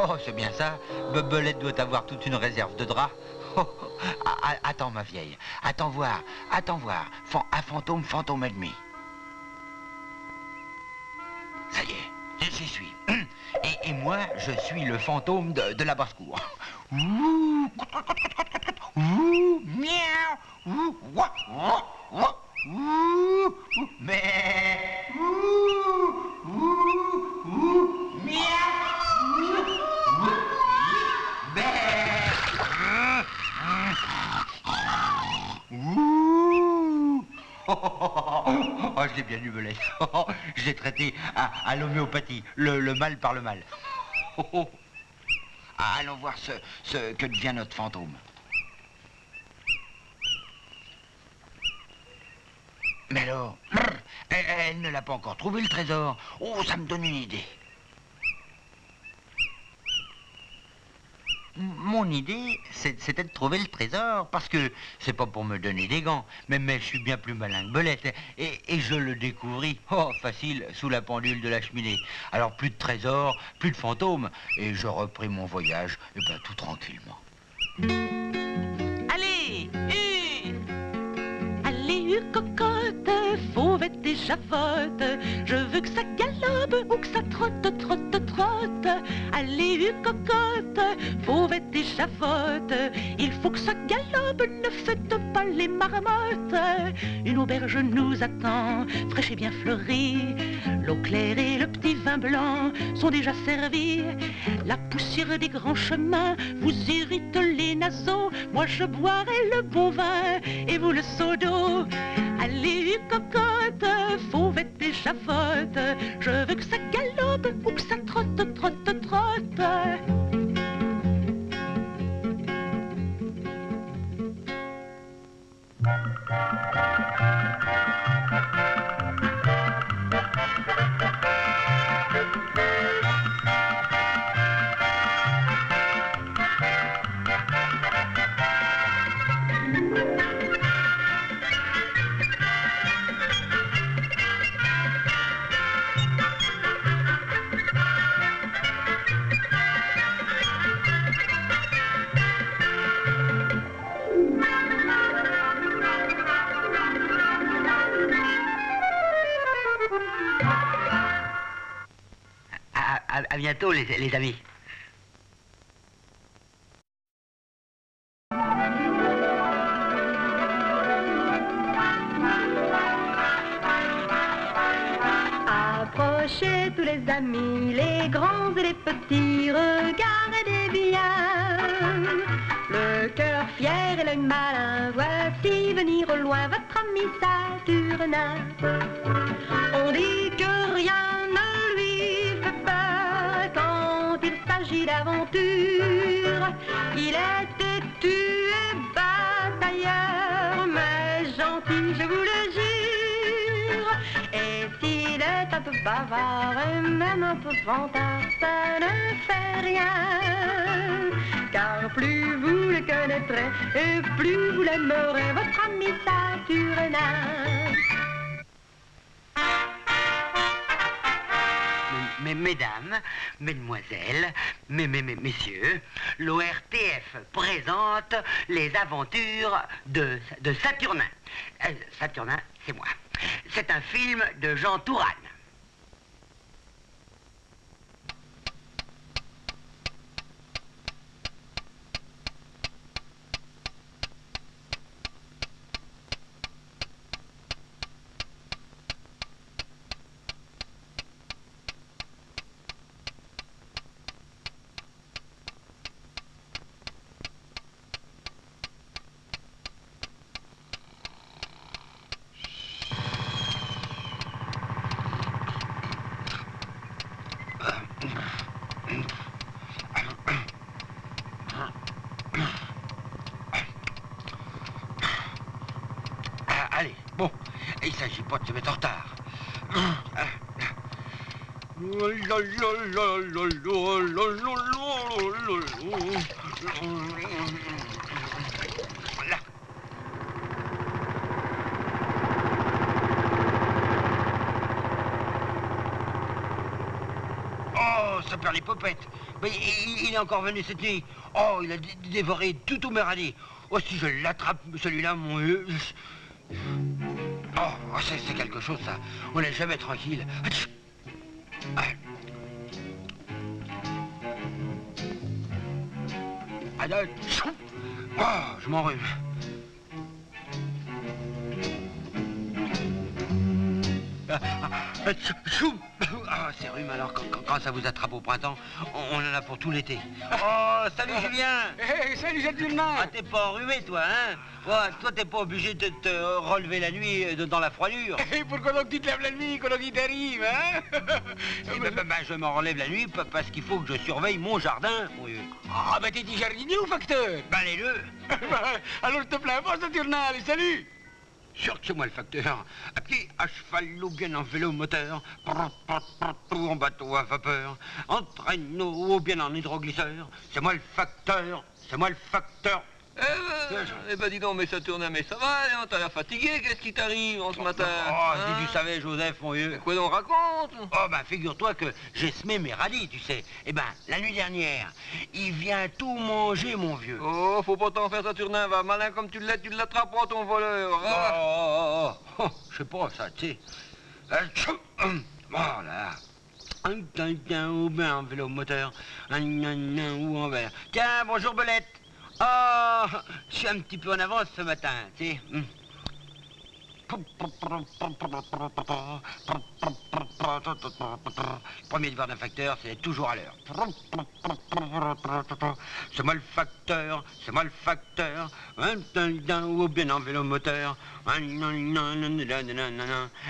[SPEAKER 3] Oh, c'est bien ça. Belette doit avoir toute une réserve de draps. Oh, attends, ma vieille. Attends voir. Un fantôme et demi. Ça y est, j'y suis. Et moi, je suis le fantôme de la basse-cour. Ouh, ouh, miaou, ouh, ouah, ouah, ouah, ouh, ouh, mais, ouh, ouh, ouh, miaou, ouh, mais, ouh. Oh, je l'ai bien eu, Belette. Je l'ai traité à l'homéopathie, le mal par le mal. Ah, allons voir ce que devient notre fantôme. Mais alors, elle ne l'a pas encore trouvé, le trésor. Oh, ça me donne une idée. Mon idée, c'était de trouver le trésor, parce que c'est pas pour me donner des gants, mais je suis bien plus malin que Belette, et je le découvris, oh, facile, sous la pendule de la cheminée. Alors plus de trésor, plus de fantômes, et je repris mon voyage, et ben tout tranquillement.
[SPEAKER 7] Allez, allez, cocotte, fauvette et javotte, je veux que ça galope ou que ça trotte, trotte, trotte. Allez, cocotte, fauvette et javotte, il faut que ça galope, ne faites pas les marmottes. Une auberge nous attend, fraîche et bien fleurie, l'eau claire et le petit vin blanc sont déjà servis. La poussière des grands chemins vous irrite les naseaux, moi je boirai le bon vin et vous le seau d'eau. Allez, cocotte, fauvette et javotte, je veux que ça galope ou que ça trotte, trotte, trotte.
[SPEAKER 2] bientôt, les amis.
[SPEAKER 1] Approchez tous les amis, les grands et les petits, regardez bien. Le cœur fier et l'œil malin, voici venir au loin votre ami Saturnin. On dit que rien ne lui fait peur quand il s'agit d'aventure. Il est têtu et batailleur, mais gentil, je vous le jure. Et s'il est un peu bavard et même un peu vantard, ça ne fait rien. Car plus vous le connaîtrez et plus vous l'aimerez, votre ami Saturnin.
[SPEAKER 2] Mesdames, mesdemoiselles, messieurs, l'ORTF présente les aventures de Saturnin. Saturnin, c'est moi. C'est un film de Jean Touraine. Allez, bon, il s'agit pas de se mettre en retard. Là. Oh, ça perd les popettes. Mais il est encore venu cette nuit. Oh, il a dévoré tout au radis. Oh, si je l'attrape, celui-là, mon Dieu. Oh, c'est quelque chose, ça. On n'est jamais tranquille. Oh, je m'enrhume. Ah, ces rhumes, alors, quand ça vous attrape au printemps, on en a pour tout l'été. Oh, salut Julien.
[SPEAKER 4] Hey, salut Saturnin.
[SPEAKER 2] Ah, t'es pas enrhumé, toi, hein? Ouais, toi, t'es pas obligé de te relever la nuit dans la froidure.
[SPEAKER 4] Et pourquoi donc tu te lèves la nuit quand il t'arrive, hein?
[SPEAKER 2] Je m'en relève la nuit parce qu'il faut que je surveille mon jardin. Oui.
[SPEAKER 4] Ah, ben t'es jardinier ou facteur?
[SPEAKER 2] Ben, les deux.
[SPEAKER 4] Alors je te plains pas, Saturnin, allez, salut.
[SPEAKER 2] Sûr que c'est moi le facteur. À pied, à cheval ou bien en vélo moteur, en bateau à vapeur, en traîneau ou bien en hydroglisseur. C'est moi le facteur, c'est moi le facteur.
[SPEAKER 6] Eh ben dis donc, mais Saturnin, mais ça va, hein, t'as l'air fatigué, qu'est-ce qui t'arrive en ce matin?
[SPEAKER 2] Oh, si tu savais, Joseph, mon vieux.
[SPEAKER 6] Mais quoi donc, raconte?
[SPEAKER 2] Oh, ben, figure-toi que j'ai semé mes radis, tu sais. Eh ben, la nuit dernière, il vient tout manger, mon vieux.
[SPEAKER 6] Oh, faut pas t'en faire, Saturnin, va, malin comme tu l'es, tu l'attraperas, ton voleur. Ah.
[SPEAKER 2] Je sais pas, ça, tu sais. Voilà. Ou bien en vélo moteur, ou en verre. Tiens, bonjour, Belette. Oh, je suis un petit peu en avance ce matin, tu sais. Premier devoir d'un facteur, c'est toujours à l'heure. C'est moi le facteur, c'est moi le facteur. Ou bien en vélo moteur.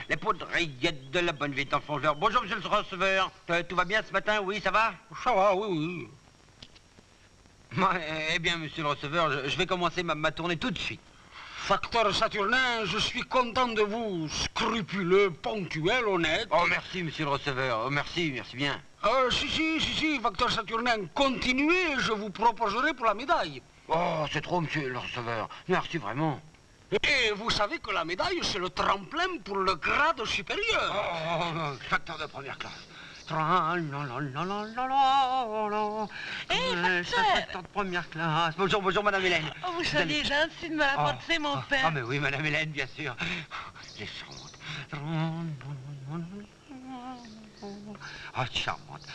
[SPEAKER 2] Les poudrillettes de la bonne vie en fongeur. Bonjour, monsieur le receveur. Tout va bien ce matin? Oui, ça va?
[SPEAKER 4] Ça va, oui.
[SPEAKER 2] Eh bien, monsieur le receveur, je vais commencer ma tournée tout de suite.
[SPEAKER 4] Facteur Saturnin, je suis content de vous, scrupuleux, ponctuel, honnête.
[SPEAKER 2] Oh, merci, monsieur le receveur. Oh, merci bien.
[SPEAKER 4] Si, facteur Saturnin, continuez, je vous proposerai pour la médaille.
[SPEAKER 2] Oh, c'est trop, monsieur le receveur. Merci, vraiment.
[SPEAKER 4] Et vous savez que la médaille, c'est le tremplin pour le grade supérieur.
[SPEAKER 2] Oh, facteur de première classe.
[SPEAKER 7] Facteur
[SPEAKER 2] de première classe. Bonjour, madame Hélène.
[SPEAKER 7] Oh, vous savez, gentil de me rapporter mon père.
[SPEAKER 2] Ah, mais oui, madame Hélène, bien sûr. Les chante. Oh, charmante.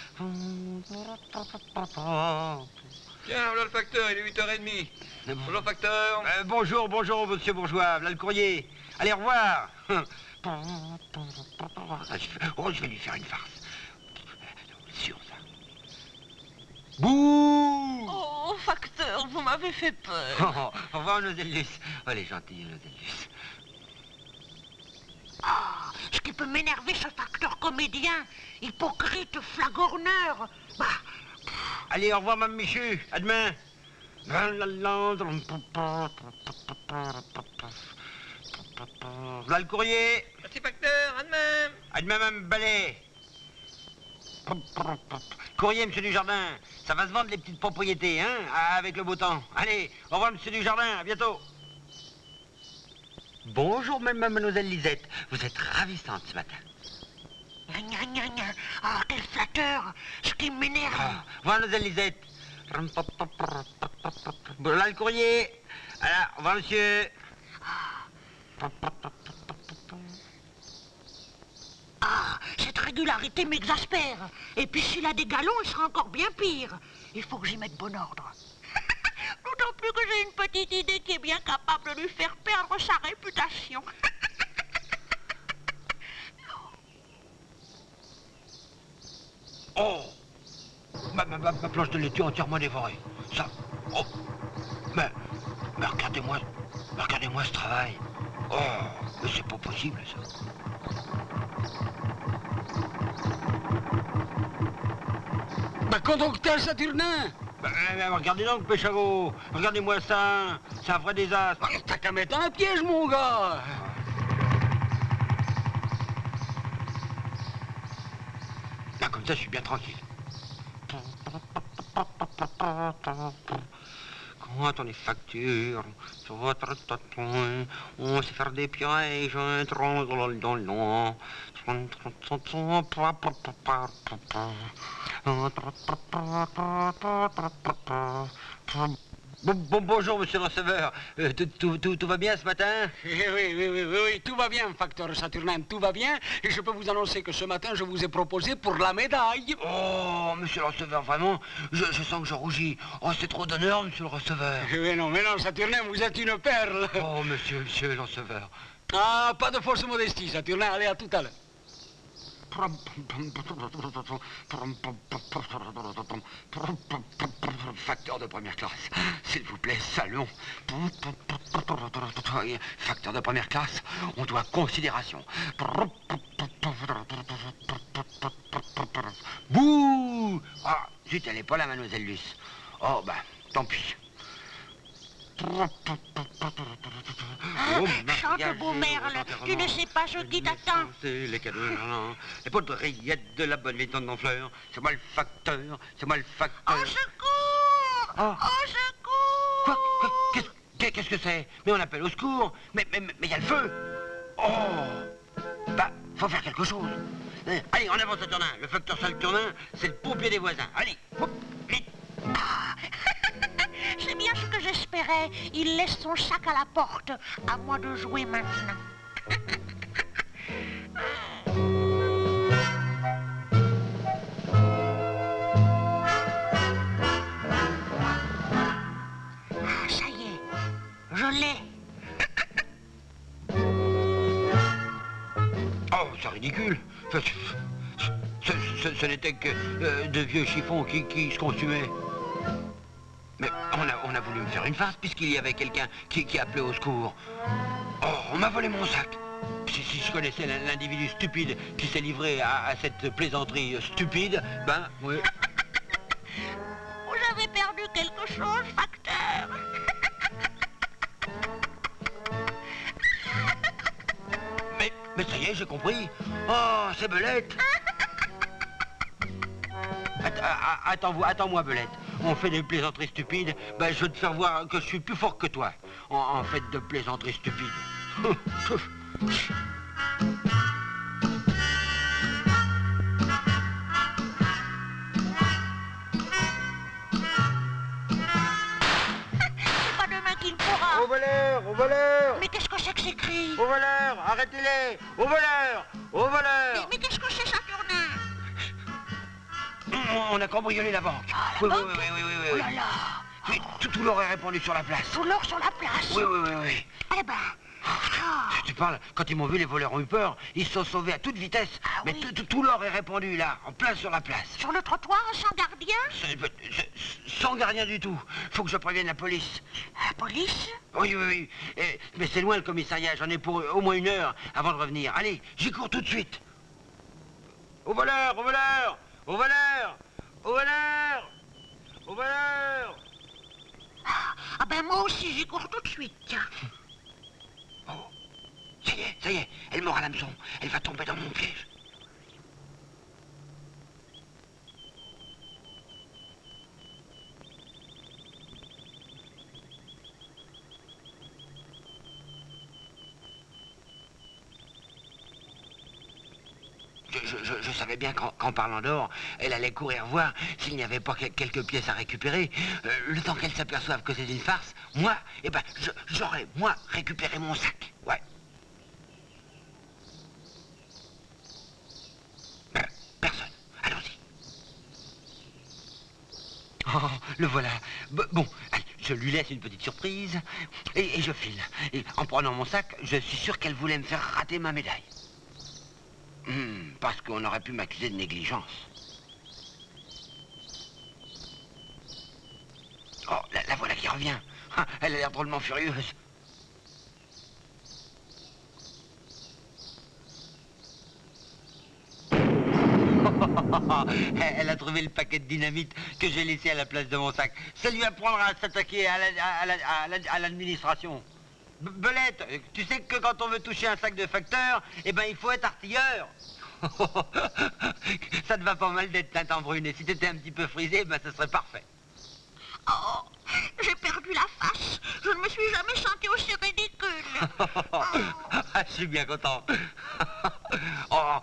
[SPEAKER 6] Tiens, voilà le facteur, il est 8h30. Bonjour, facteur.
[SPEAKER 2] Bonjour, bonjour, monsieur Bourgeois. Voilà le courrier. Allez, au revoir. Oh, je vais lui faire une farce. Sûr, ça. Bouh!
[SPEAKER 7] Oh, facteur, vous m'avez fait peur.
[SPEAKER 2] Au revoir, Nozellus. Oh, elle est gentille, Nozellus.
[SPEAKER 5] Ah, ce qui peut m'énerver, ce facteur comédien, hypocrite, flagorneur. Bah,
[SPEAKER 2] Allez, au revoir, Mme Michu. À demain. Voilà le courrier.
[SPEAKER 6] Merci, facteur. À demain.
[SPEAKER 2] À demain, Mme Ballet. Courrier, monsieur Dujardin. Ça va se vendre, les petites propriétés, hein, avec le beau temps. Allez, au revoir, monsieur Dujardin. À bientôt. Bonjour, mademoiselle Lisette. Vous êtes ravissante ce matin.
[SPEAKER 5] gna gna gna gna. Ah, quel flatteur. Ce qui m'énerve.
[SPEAKER 2] Ah, voilà, mademoiselle Lisette. Voilà le courrier. Voilà, au revoir, monsieur.
[SPEAKER 5] Ah, cette régularité m'exaspère. Et puis s'il a des galons, il sera encore bien pire. Il faut que j'y mette bon ordre. D'autant plus que j'ai une petite idée qui est bien capable de lui faire perdre sa réputation.
[SPEAKER 2] Oh, ma planche de laitue entièrement dévorée. Ça, oh, mais regardez-moi ce travail. Oh, mais c'est pas possible, ça.
[SPEAKER 4] Bah, conducteur Saturnin.
[SPEAKER 2] Regardez donc, Péchaveau. Regardez-moi ça. C'est un vrai désastre.
[SPEAKER 4] T'as qu'à mettre un piège, mon gars.
[SPEAKER 2] Là, comme ça, je suis bien tranquille. Quand on est facture, sur votre tatouin, on sait faire des pièges, dans le long. Bonjour, monsieur le receveur. Tout va bien ce matin?
[SPEAKER 4] Oui, tout va bien, facteur Saturnin, tout va bien. Et je peux vous annoncer que ce matin, je vous ai proposé pour la médaille.
[SPEAKER 2] Oh, monsieur le receveur, vraiment, je sens que je rougis. Oh, c'est trop d'honneur, monsieur le receveur.
[SPEAKER 4] Mais non, Saturnin, vous êtes une perle.
[SPEAKER 2] Oh, monsieur le receveur.
[SPEAKER 4] Ah, pas de fausse modestie, Saturnin, allez, à tout à l'heure.
[SPEAKER 2] Facteur de première classe, s'il vous plaît, salon. Facteur de première classe, on doit considération. Bouh! Ah, zut, elle n'est pas là, mademoiselle Luce. Oh, bah, tant pis.
[SPEAKER 5] Chante, beau merle, tu ne sais pas ce qui t'attend.
[SPEAKER 2] Les cadeaux, les poudrillettes de la bonne étendue en fleurs. C'est moi le facteur, c'est moi le facteur.
[SPEAKER 5] Au secours!
[SPEAKER 2] Ah.
[SPEAKER 5] Au secours!
[SPEAKER 2] Quoi? Qu'est-ce que c'est? Mais on appelle au secours. Mais il y a le feu. Oh! Bah, faut faire quelque chose. Allez, en avant, Saturnin. Le facteur Saturnin, c'est le pompier des voisins. Allez, hop, vite.
[SPEAKER 5] Ah. C'est bien ce que j'espérais. Il laisse son sac à la porte. À moi de jouer maintenant. Ah, ça y est. Je l'ai.
[SPEAKER 2] Oh, c'est ridicule. Ce n'était que de vieux chiffons qui se consumaient. Mais on a voulu me faire une farce puisqu'il y avait quelqu'un qui appelait au secours. Oh, on m'a volé mon sac. Si je connaissais l'individu stupide qui s'est livré à cette plaisanterie stupide, ben, oui.
[SPEAKER 5] Vous avez perdu quelque chose, facteur?
[SPEAKER 2] Mais ça y est, j'ai compris. Oh, c'est Belette. Attends-moi, Belette. On fait des plaisanteries stupides, ben je veux te faire voir que je suis plus fort que toi en fait de plaisanteries stupides.
[SPEAKER 5] C'est pas demain qu'il pourra.
[SPEAKER 2] Au voleur, au voleur,
[SPEAKER 5] Mais qu'est-ce que c'est que ces cris?
[SPEAKER 2] au voleur, arrêtez-les, au voleur, au voleur.
[SPEAKER 5] Mais qu'est-ce que c'est, Saturnin?
[SPEAKER 3] on a cambriolé la banque.
[SPEAKER 5] Ah,
[SPEAKER 3] Oui,
[SPEAKER 5] la
[SPEAKER 3] oui,
[SPEAKER 5] banque?
[SPEAKER 3] oui, oui, oui, oui,
[SPEAKER 5] Oh
[SPEAKER 3] oui.
[SPEAKER 5] là là.
[SPEAKER 3] Oui, tout l'or est répandu sur la place.
[SPEAKER 5] Tout l'or sur la place.
[SPEAKER 3] Oui, oui, oui, oui.
[SPEAKER 5] Eh ben... ah.
[SPEAKER 3] Tu parles, quand ils m'ont vu, les voleurs ont eu peur. Ils se sont sauvés à toute vitesse.
[SPEAKER 5] Ah
[SPEAKER 3] Mais
[SPEAKER 5] oui.
[SPEAKER 3] tout l'or est répandu, là, en plein sur la place.
[SPEAKER 5] Sur le trottoir, sans gardien?
[SPEAKER 3] Sans gardien du tout. Faut que je prévienne la police.
[SPEAKER 5] La police?
[SPEAKER 3] Oui, oui, oui. Mais c'est loin le commissariat. J'en ai pour au moins 1 heure avant de revenir. Allez, j'y cours tout de suite. Au voleur, au voleur, au voleur, au voleur, au voleur.
[SPEAKER 5] Ah ben moi aussi, j'y cours tout de suite, tiens.
[SPEAKER 3] Oh, ça y est, elle mord à l'hameçon. Elle va tomber dans mon piège. Je savais bien qu'en parlant d'or, elle allait courir voir s'il n'y avait pas quelques pièces à récupérer. Le temps qu'elle s'aperçoive que c'est une farce, moi, eh ben, j'aurais, moi, récupéré mon sac. Ouais. Personne. Allons-y. Oh, le voilà. Bon, allez, je lui laisse une petite surprise et je file. Et en prenant mon sac, je suis sûr qu'elle voulait me faire rater ma médaille. Parce qu'on aurait pu m'accuser de négligence. Oh, la voilà qui revient. Ah, elle a l'air drôlement furieuse. Elle a trouvé le paquet de dynamite que j'ai laissé à la place de mon sac. Ça lui apprendra à s'attaquer à l'administration. Belette, tu sais que quand on veut toucher un sac de facteur, eh ben il faut être artilleur. Ça te va pas mal d'être teinte en brune, et si t'étais un petit peu frisé, ben ça serait parfait.
[SPEAKER 5] Oh, j'ai perdu la face. Je ne me suis jamais senti aussi ridicule.
[SPEAKER 3] Ah, je suis bien content. Oh,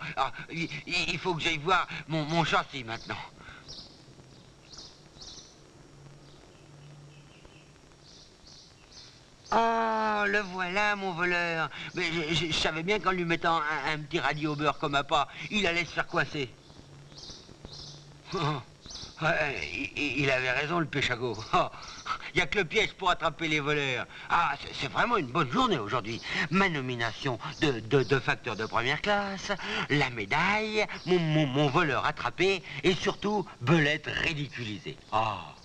[SPEAKER 3] il faut que j'aille voir mon châssis maintenant. Oh, le voilà, mon voleur. Mais je savais bien qu'en lui mettant un petit radio au beurre comme appât, il allait se faire coincer. Il avait raison, le péchago. Il n'y a que le piège pour attraper les voleurs. Ah, c'est vraiment une bonne journée aujourd'hui. Ma nomination de facteur de première classe, la médaille, mon voleur attrapé, et surtout, Belette ridiculisée. Ah.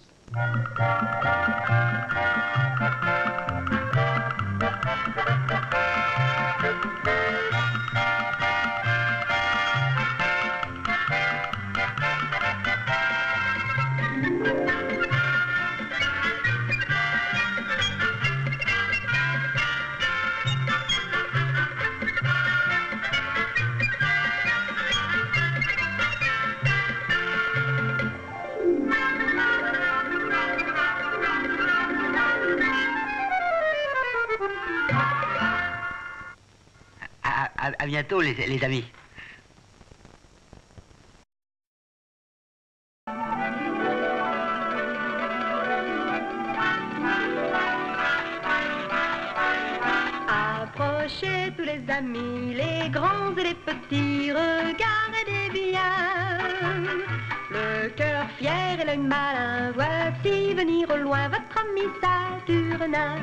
[SPEAKER 3] À bientôt, les amis.
[SPEAKER 1] Approchez tous les amis, les grands et les petits, regardez bien. Le cœur fier et l'œil malin, voici venir au loin votre ami Saturnin.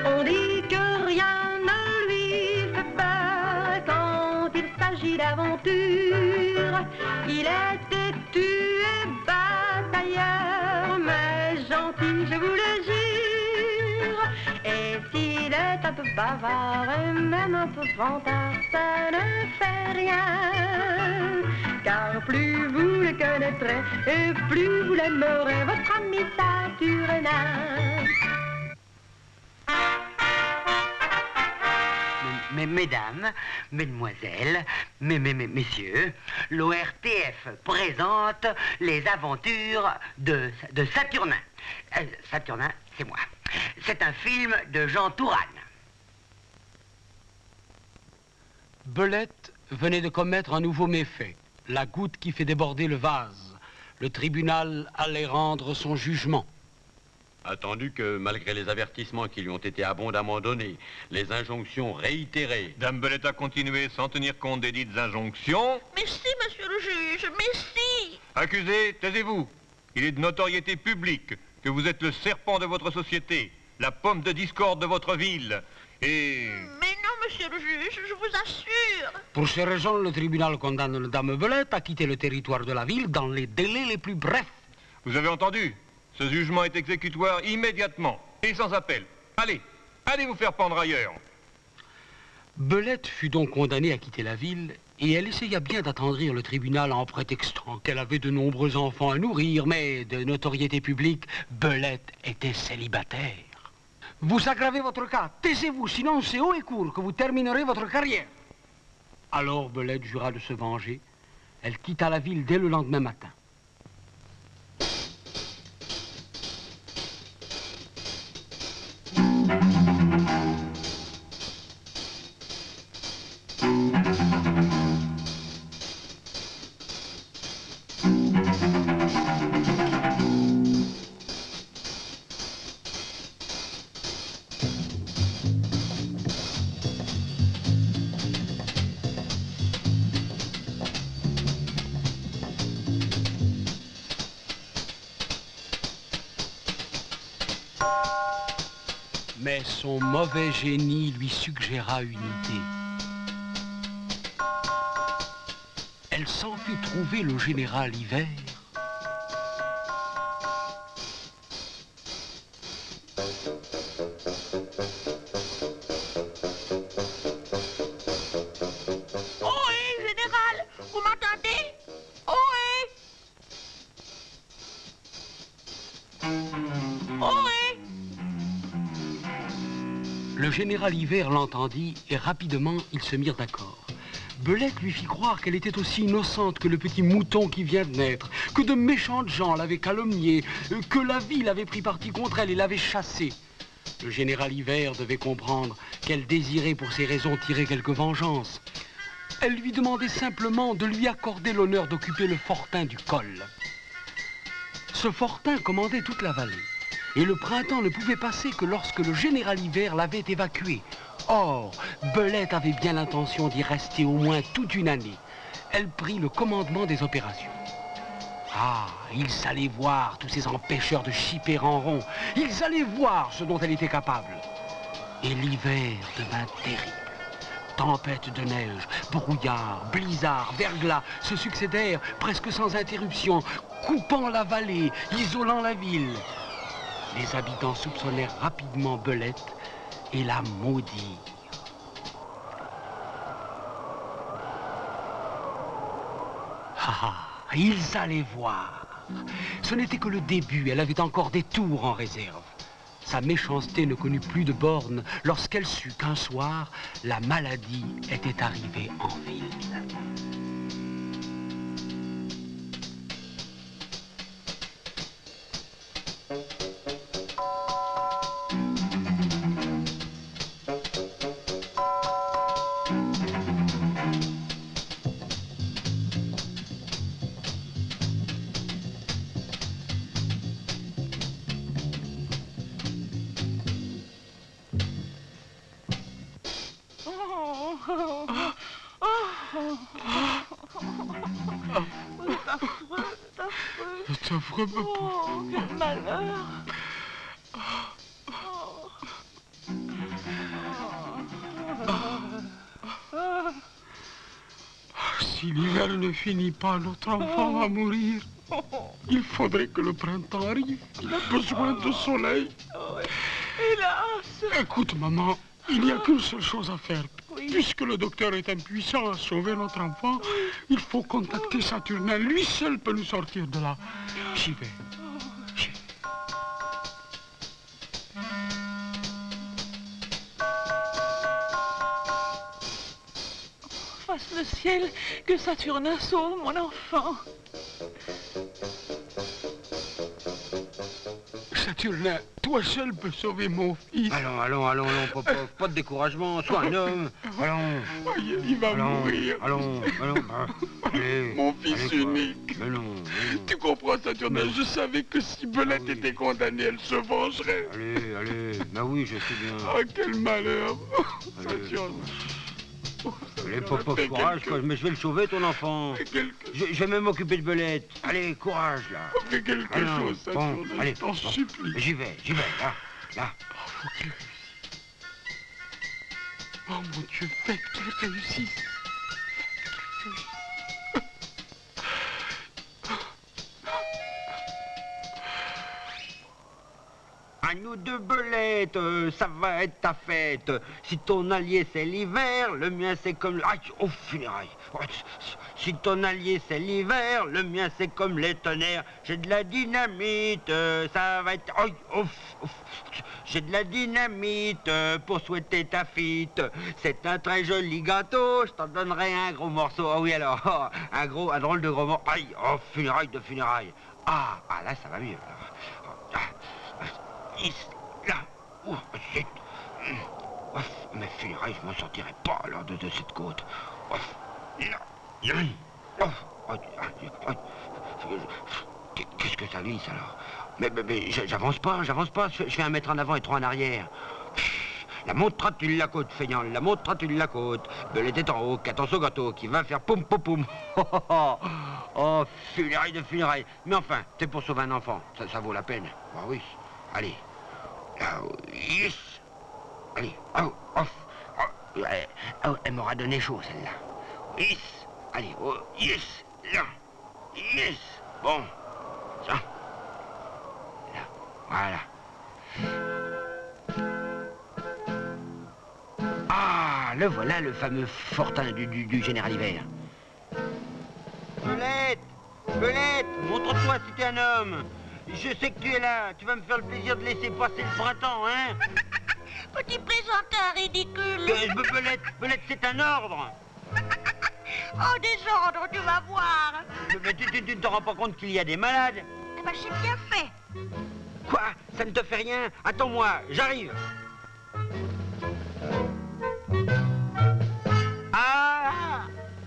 [SPEAKER 1] On dit que rien ne lui fait peur quand il s'agit d'aventure. Il est têtu et batailleur, mais gentil, je vous le jure. Et s'il est un peu bavard et même un peu vantard, ça ne fait rien. Car plus vous le connaîtrez et plus vous l'aimerez, votre ami Saturnin.
[SPEAKER 3] Mesdames, mesdemoiselles, messieurs, l'ORTF présente les aventures de Saturnin. Saturnin, c'est moi. C'est un film de Jean Touraine.
[SPEAKER 4] Belette venait de commettre un nouveau méfait, la goutte qui fait déborder le vase. Le tribunal allait rendre son jugement.
[SPEAKER 8] Attendu que, malgré les avertissements qui lui ont été abondamment donnés, les injonctions réitérées...
[SPEAKER 6] Dame Belette a continué sans tenir compte des dites injonctions.
[SPEAKER 5] Mais si, monsieur le juge, mais si.
[SPEAKER 6] Accusé, taisez-vous. Il est de notoriété publique que vous êtes le serpent de votre société, la pomme de discorde de votre ville. Et...
[SPEAKER 5] Mais non, monsieur le juge, je vous assure.
[SPEAKER 4] Pour ces raisons, le tribunal condamne Dame Belette à quitter le territoire de la ville dans les délais les plus brefs.
[SPEAKER 6] vous avez entendu? Ce jugement est exécutoire immédiatement et sans appel. Allez, allez vous faire pendre ailleurs.
[SPEAKER 4] Belette fut donc condamnée à quitter la ville et elle essaya bien d'attendrir le tribunal en prétextant qu'elle avait de nombreux enfants à nourrir, mais de notoriété publique, Belette était célibataire. Vous aggravez votre cas, taisez-vous, sinon c'est haut et court que vous terminerez votre carrière. Alors Belette jura de se venger. Elle quitta la ville dès le lendemain matin. Mais son mauvais génie lui suggéra une idée. Elle s'enfuit trouver le général Hiver.
[SPEAKER 5] Ohé, général, vous m'entendez? Ohé! Ohé!
[SPEAKER 4] Le général Hiver l'entendit et rapidement ils se mirent d'accord. Belette lui fit croire qu'elle était aussi innocente que le petit mouton qui vient de naître, que de méchantes gens l'avaient calomniée, que la ville avait pris parti contre elle et l'avait chassée. Le général Hiver devait comprendre qu'elle désirait pour ces raisons tirer quelque vengeance. Elle lui demandait simplement de lui accorder l'honneur d'occuper le fortin du col. Ce fortin commandait toute la vallée. Et le printemps ne pouvait passer que lorsque le général Hiver l'avait évacué. Or, Belette avait bien l'intention d'y rester au moins toute une année. Elle prit le commandement des opérations. Ah, ils allaient voir tous ces empêcheurs de chipper en rond. Ils allaient voir ce dont elle était capable. Et l'hiver devint terrible. Tempêtes de neige, brouillard, blizzard, verglas se succédèrent presque sans interruption, coupant la vallée, isolant la ville. Les habitants soupçonnèrent rapidement Belette et la maudirent. Ah, ils allaient voir. Ce n'était que le début, elle avait encore des tours en réserve. Sa méchanceté ne connut plus de bornes lorsqu'elle sut qu'un soir, la maladie était arrivée en ville. C'est affreux, ma pauvre.
[SPEAKER 5] Oh, quel malheur!
[SPEAKER 4] Si l'hiver ne finit pas, notre enfant va mourir. Il faudrait que le printemps arrive. Il a besoin de soleil.
[SPEAKER 5] Hélas!
[SPEAKER 4] Écoute, maman, il n'y a qu'une seule chose à faire.
[SPEAKER 5] Oui.
[SPEAKER 4] Puisque le docteur est impuissant à sauver notre enfant, il faut contacter Saturnin. Lui seul peut nous sortir de là. J'y vais. J'y vais.
[SPEAKER 5] Fasse le ciel que Saturnin sauve mon enfant.
[SPEAKER 4] Saturnin, toi seul peux sauver mon fils.
[SPEAKER 2] Allons, papa, pas de découragement, sois un homme. Allons,
[SPEAKER 4] Il va mourir.
[SPEAKER 2] allons, allez,
[SPEAKER 4] Mon fils
[SPEAKER 2] allez, quoi.
[SPEAKER 4] unique.
[SPEAKER 2] Mais non.
[SPEAKER 4] Tu comprends, Saturnin, je savais que si Belette était condamnée, elle se vengerait.
[SPEAKER 2] Allez, bah oui, je sais bien.
[SPEAKER 4] Ah, quel malheur.
[SPEAKER 2] Allez.
[SPEAKER 4] Saturnin.
[SPEAKER 2] Allez, papa, courage, quoi. Mais je vais le sauver, ton enfant. Je vais même m'occuper de Belette. Allez, courage, là.
[SPEAKER 4] Fais quelque chose,
[SPEAKER 2] bon,
[SPEAKER 4] Saturnin,
[SPEAKER 2] allez,
[SPEAKER 4] je t'en supplie.
[SPEAKER 2] J'y vais, là, là.
[SPEAKER 4] Faut qu'il réussisse. Oh mon Dieu, fais qu'il réussisse.
[SPEAKER 2] À nous deux, Belette, ça va être ta fête. Si ton allié c'est l'hiver, le mien c'est comme... Aïe, oh, funérailles. Si ton allié c'est l'hiver, le mien c'est comme les tonnerres. J'ai de la dynamite, ça va être... Aïe, ouf, ouf. J'ai de la dynamite pour souhaiter ta fite. C'est un très joli gâteau, je t'en donnerai un gros morceau. Ah oui alors, un drôle de gros morceau. Aïe, oh, funérailles de funérailles. Ah, là ça va mieux. Là, oh, zut. Mes funérailles, je m'en sortirai pas alors de cette côte. Qu'est-ce que ça glisse alors? Mais j'avance pas. Je fais 1 mètre en avant et 3 en arrière. La monteras-tu la côte, feignant, la monteras-tu la côte? Belette est en haut, qu'attend son gâteau, qui va faire poum poum poum. Oh, funérailles de funérailles. Mais enfin, c'est pour sauver un enfant, ça vaut la peine. Ah oui, allez. Oh, yes. Allez, oh, off. Oh, elle m'aura donné chaud, celle-là. Yes. Allez, oh, yes. Là. Yes. Bon. Ça. Là. Voilà. Ah, le voilà, le fameux fortin du général Hiver. Belette, montre-toi si t'es un homme. Je sais que tu es là. Tu vas me faire le plaisir de laisser passer le printemps, hein?
[SPEAKER 5] Petit plaisantin ridicule.
[SPEAKER 2] Belette, c'est un ordre.
[SPEAKER 5] Oh, des ordres, tu vas voir.
[SPEAKER 2] Mais tu ne te rends pas compte qu'il y a des malades?
[SPEAKER 5] Eh ben, c'est bien fait.
[SPEAKER 2] Quoi? Ça ne te fait rien? Attends-moi, j'arrive. Ah!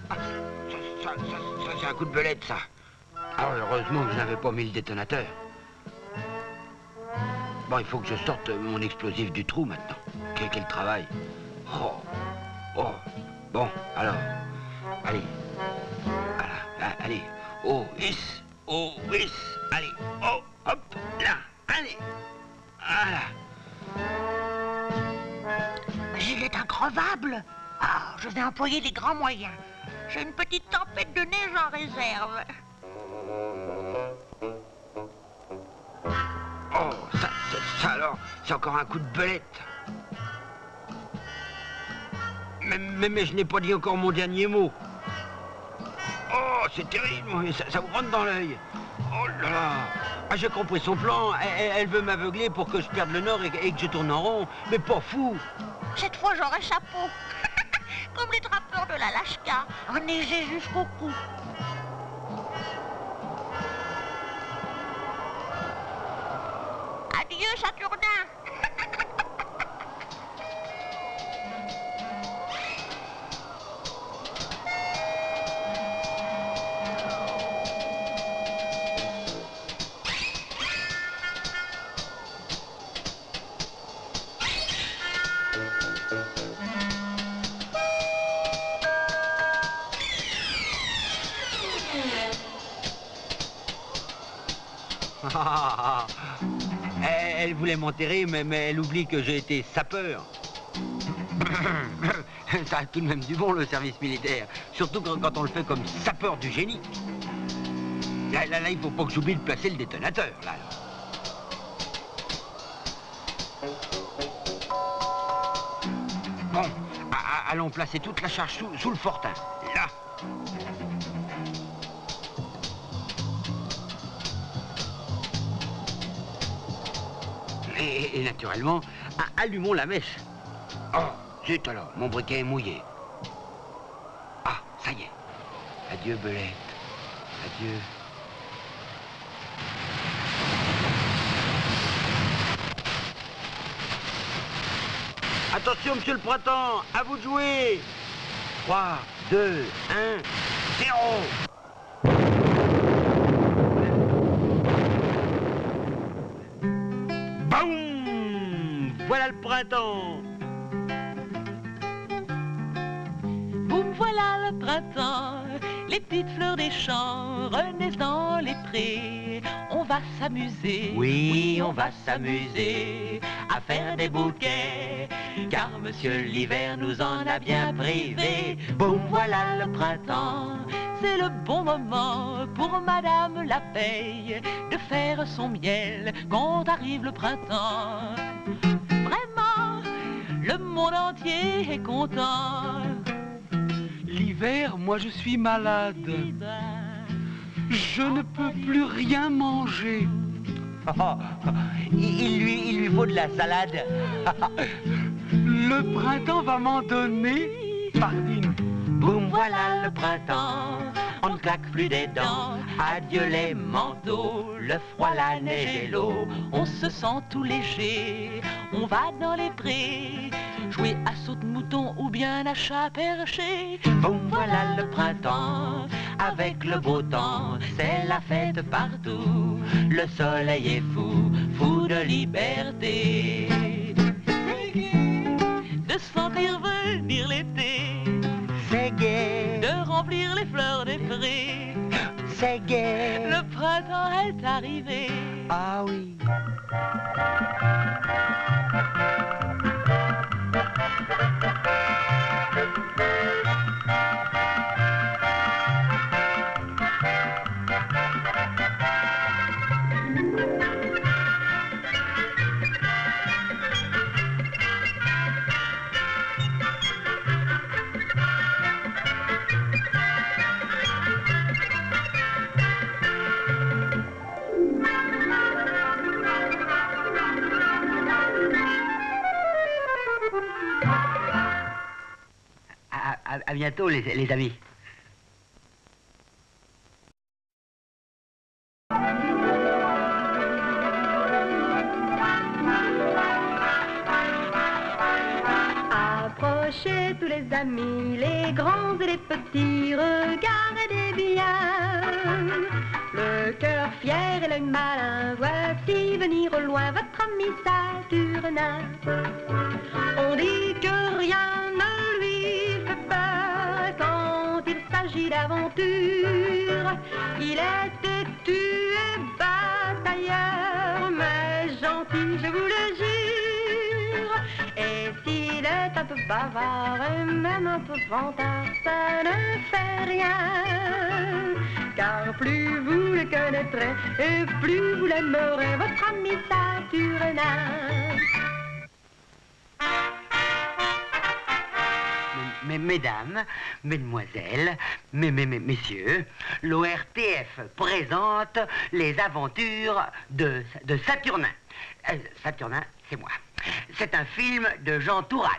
[SPEAKER 2] Ça, c'est un coup de belette, ça. Alors, heureusement que je n'avais pas mis le détonateur. Bon, il faut que je sorte mon explosif du trou maintenant. Quel travail. Oh. Bon, alors. Allez. Voilà. Allez. Oh, yes. Allez. Oh, hop. Là. Allez. Voilà.
[SPEAKER 5] Il est increvable. Ah, je vais employer les grands moyens. J'ai une petite tempête de neige en réserve.
[SPEAKER 2] Oh, ça alors, c'est encore un coup de belette. Mais je n'ai pas dit encore mon dernier mot. Oh, c'est terrible, ça vous rentre dans l'œil. Oh là là. Ah, j'ai compris son plan. Elle veut m'aveugler pour que je perde le nord et que je tourne en rond. Mais pas fou.
[SPEAKER 5] Cette fois, j'aurai chapeau. Comme les trappeurs de l'Alaska, enneigés jusqu'au cou. Adieu, Saturnin.
[SPEAKER 2] Elle voulait m'enterrer, mais elle oublie que j'ai été sapeur. Ça a tout de même du bon, le service militaire. Surtout quand on le fait comme sapeur du génie. Là, il faut pas que j'oublie de placer le détonateur, là. Bon, allons placer toute la charge sous le fortin. Là. Et naturellement, allumons la mèche. Oh, zut alors, mon briquet est mouillé. Ah, ça y est. Adieu, Belette. Adieu. Attention, monsieur le printemps, à vous de jouer. 3, 2, 1, 0. Boum! Voilà le printemps.
[SPEAKER 7] Boum, le printemps, les petites fleurs des champs renaissent dans les prés. On va s'amuser,
[SPEAKER 3] Oui, on va s'amuser à faire des bouquets, car monsieur l'hiver nous en a bien privé. Boum, voilà le printemps.
[SPEAKER 7] c'est le bon moment pour Madame l'abeille de faire son miel quand arrive le printemps. Vraiment, le monde entier est content.
[SPEAKER 4] L'hiver, moi je suis malade. Je ne peux plus rien manger.
[SPEAKER 3] Il lui faut de la salade.
[SPEAKER 4] Le printemps va m'en donner. Pardine.
[SPEAKER 3] Boum, voilà le printemps. On ne claque plus des dents. Adieu les manteaux, le froid, la neige et l'eau.
[SPEAKER 7] On se sent tout léger, on va dans les prés, jouer à saute-mouton ou bien à chat perché.
[SPEAKER 3] Boum, voilà le printemps. Avec le beau temps, c'est la fête partout. Le soleil est fou, fou de liberté.
[SPEAKER 7] De sentir venir l'été,
[SPEAKER 3] C'est gai,
[SPEAKER 7] de remplir les fleurs des prés.
[SPEAKER 3] c'est gai.
[SPEAKER 7] Le printemps est arrivé.
[SPEAKER 3] Ah oui. À bientôt les amis.
[SPEAKER 1] Approchez tous les amis, les grands et les petits, regardez bien. Le cœur fier et l'œil malin, voici venir au loin votre ami Saturnin. On dit que rien ne lui fait peur quand il s'agit d'aventure. Il est têtu et batailleur, mais gentil, je vous le jure. Et s'il est un peu bavard et même un peu vantard, ça ne fait rien. Car plus vous le connaîtrez et plus vous l'aimerez, votre ami Saturnin.
[SPEAKER 3] Mesdames, mesdemoiselles, messieurs, l'ORTF présente les aventures de Saturnin. Saturnin, c'est moi. C'est un film de Jean Touraine.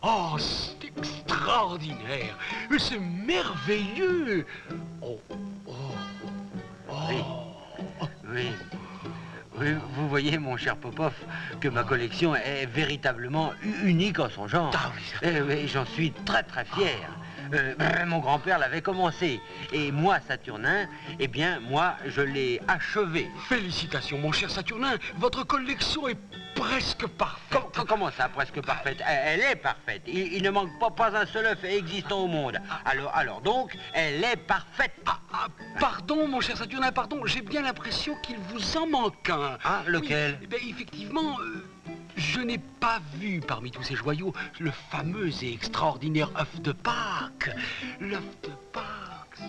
[SPEAKER 4] Oh, c'est extraordinaire. C'est merveilleux.
[SPEAKER 3] Oui. Oui, vous voyez, mon cher Popov, que ma collection est véritablement unique en son genre.
[SPEAKER 4] Ah oui.
[SPEAKER 3] Et j'en suis très très fier. Mon grand-père l'avait commencé. Et moi, Saturnin, eh bien, moi, je l'ai achevé.
[SPEAKER 4] Félicitations, mon cher Saturnin. Votre collection est presque parfaite.
[SPEAKER 3] Comment ça, presque parfaite? Elle est parfaite. Il ne manque pas un seul œuf existant au monde. Alors donc, elle est parfaite.
[SPEAKER 4] Pardon, mon cher Saturnin, pardon. J'ai bien l'impression qu'il vous en manque un.
[SPEAKER 3] Ah, lequel?
[SPEAKER 4] Oui, effectivement, je n'ai pas vu parmi tous ces joyaux le fameux et extraordinaire œuf de Pâques. L'œuf de Pâques.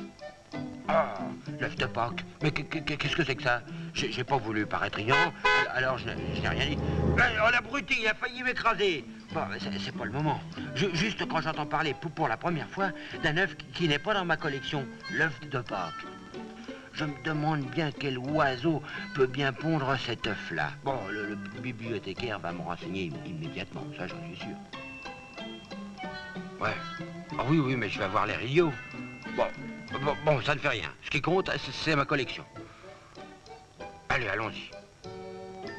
[SPEAKER 3] Ah, l'œuf de Pâques. Mais qu'est-ce que c'est que ça? J'ai pas voulu paraître ignorant, alors je n'ai rien dit. Oh, l'abruti, il a failli m'écraser. Bon, c'est pas le moment. Juste quand j'entends parler pour la première fois d'un œuf qui n'est pas dans ma collection, l'œuf de Pâques. Je me demande bien quel oiseau peut bien pondre cet œuf-là. Bon, le bibliothécaire va me renseigner immédiatement, ça j'en suis sûr. Ouais. Ah oui, mais je vais avoir l'air idiot. Bon, ça ne fait rien. Ce qui compte, c'est ma collection. Allez, allons-y.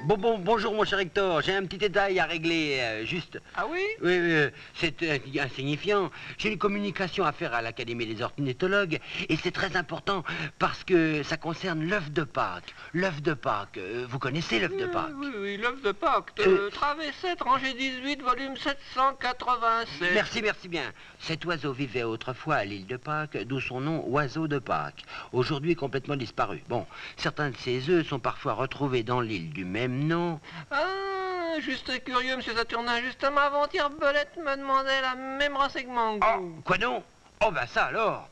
[SPEAKER 2] Bonjour mon cher Hector, j'ai un petit détail à régler, juste...
[SPEAKER 9] Ah oui?
[SPEAKER 2] Oui, c'est insignifiant. J'ai une communication à faire à l'Académie des ornithologues, et c'est très important parce que ça concerne l'œuf de Pâques. L'œuf de Pâques, vous connaissez l'œuf de Pâques?
[SPEAKER 9] Oui, l'œuf de Pâques, travée 7, rangée 18, volume 787.
[SPEAKER 2] Merci bien. Cet oiseau vivait autrefois à l'île de Pâques, d'où son nom, oiseau de Pâques. Aujourd'hui complètement disparu. Bon, certains de ses œufs sont parfois retrouvés dans l'île du même nom.
[SPEAKER 9] Ah, juste curieux, monsieur Saturnin. Justement, avant-hier, Belette me demandait la même renseignement que vous.
[SPEAKER 2] Oh, quoi donc? Oh, ben ça alors.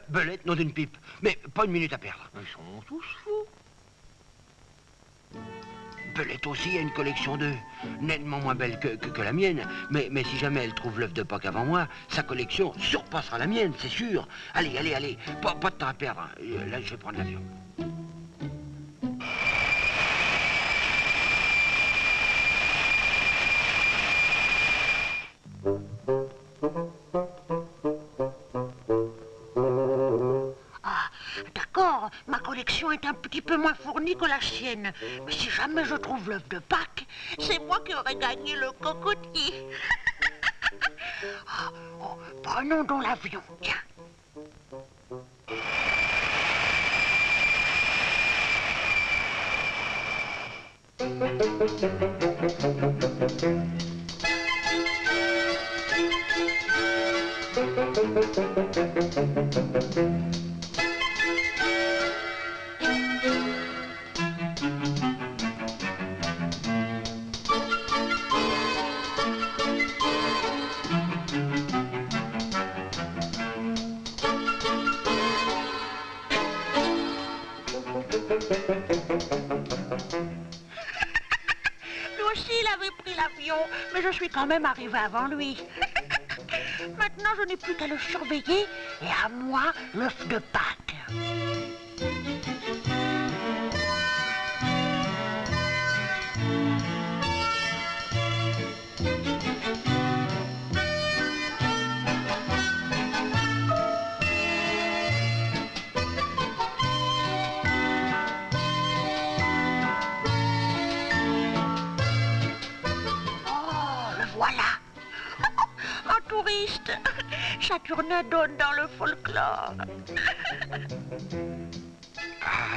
[SPEAKER 2] Belette, nom d'une pipe. Mais pas une minute à perdre.
[SPEAKER 9] Ils sont tous fous.
[SPEAKER 2] Belette aussi a une collection d'œufs, nettement moins belle que la mienne. Mais si jamais elle trouve l'œuf de Pâques avant moi, sa collection surpassera la mienne, c'est sûr. Allez. Pas de temps à perdre. Là, je vais prendre l'avion.
[SPEAKER 5] D'accord, ma collection est un petit peu moins fournie que la sienne. Mais si jamais je trouve l'œuf de Pâques, c'est moi qui aurais gagné le cocotier. Prenons donc l'avion, tiens. Lui aussi, il avait pris l'avion, mais je suis quand même arrivée avant lui. Maintenant, je n'ai plus qu'à le surveiller et à moi, l'œuf de Pâques. Saturnin donne dans le folklore.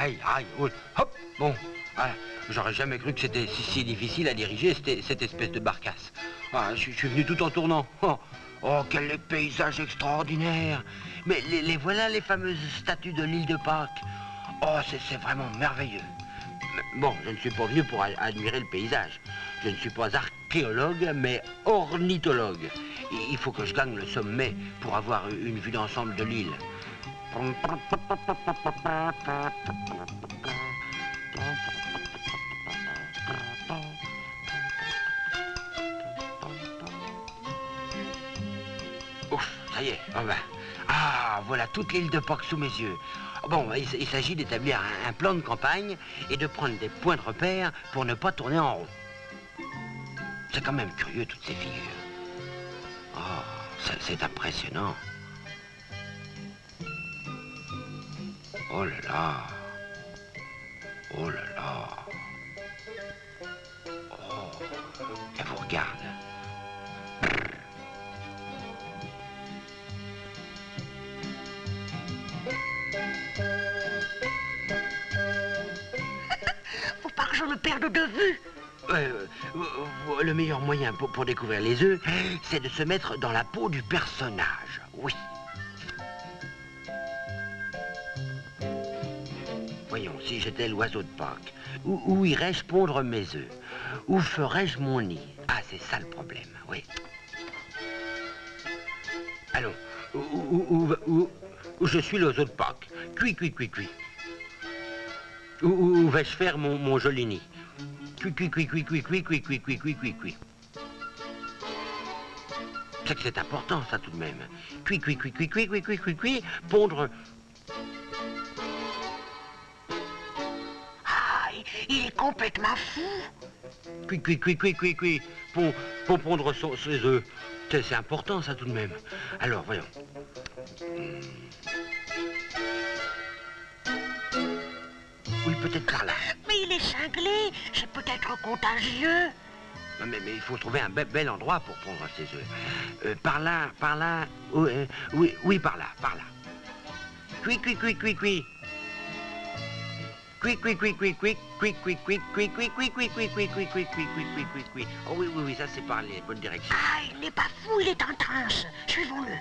[SPEAKER 2] Aïe, hop, bon. Ah, j'aurais jamais cru que c'était si difficile à diriger, cette espèce de barcasse. Ah, je suis venu tout en tournant. Oh, quel paysage extraordinaire. Mais les voilà, les fameuses statues de l'île de Pâques. Oh, c'est vraiment merveilleux. Mais bon, je ne suis pas venu pour admirer le paysage. Je ne suis pas archéologue, mais ornithologue. Il faut que je gagne le sommet pour avoir une vue d'ensemble de l'île. Ouf, ça y est, on va. Ah, voilà toute l'île de Pâques sous mes yeux. Bon, il s'agit d'établir un plan de campagne et de prendre des points de repère pour ne pas tourner en rond. C'est quand même curieux, toutes ces figures. Oh, c'est impressionnant. Oh là là. Oh là là. Oh, elle vous regarde.
[SPEAKER 5] Faut pas que je le perde de vue.
[SPEAKER 2] Le meilleur moyen pour découvrir les œufs, c'est de se mettre dans la peau du personnage, oui. Voyons, si j'étais l'oiseau de Pâques, où irais-je pondre mes œufs? Où ferais-je mon nid? Ah, c'est ça le problème, oui. Allons, où je suis l'oiseau de Pâques? Cuit. Où vais-je faire mon joli nid? Cuit. C'est que c'est important, ça, tout de même. Cuit, pondre...
[SPEAKER 5] Ah, il est complètement fou.
[SPEAKER 2] Cuit. Pour pondre ses œufs. C'est important, ça, tout de même. Alors, voyons. Oui, peut-être par là.
[SPEAKER 5] Mais il est cinglé. C'est peut-être contagieux.
[SPEAKER 2] Non, mais il faut trouver un bel endroit pour prendre ces œufs. Par là, oui, par là. Cui. Oh oui, ça c'est par les bonnes directions.
[SPEAKER 5] Ah, il n'est pas fou, il est en transe. Suivons-le.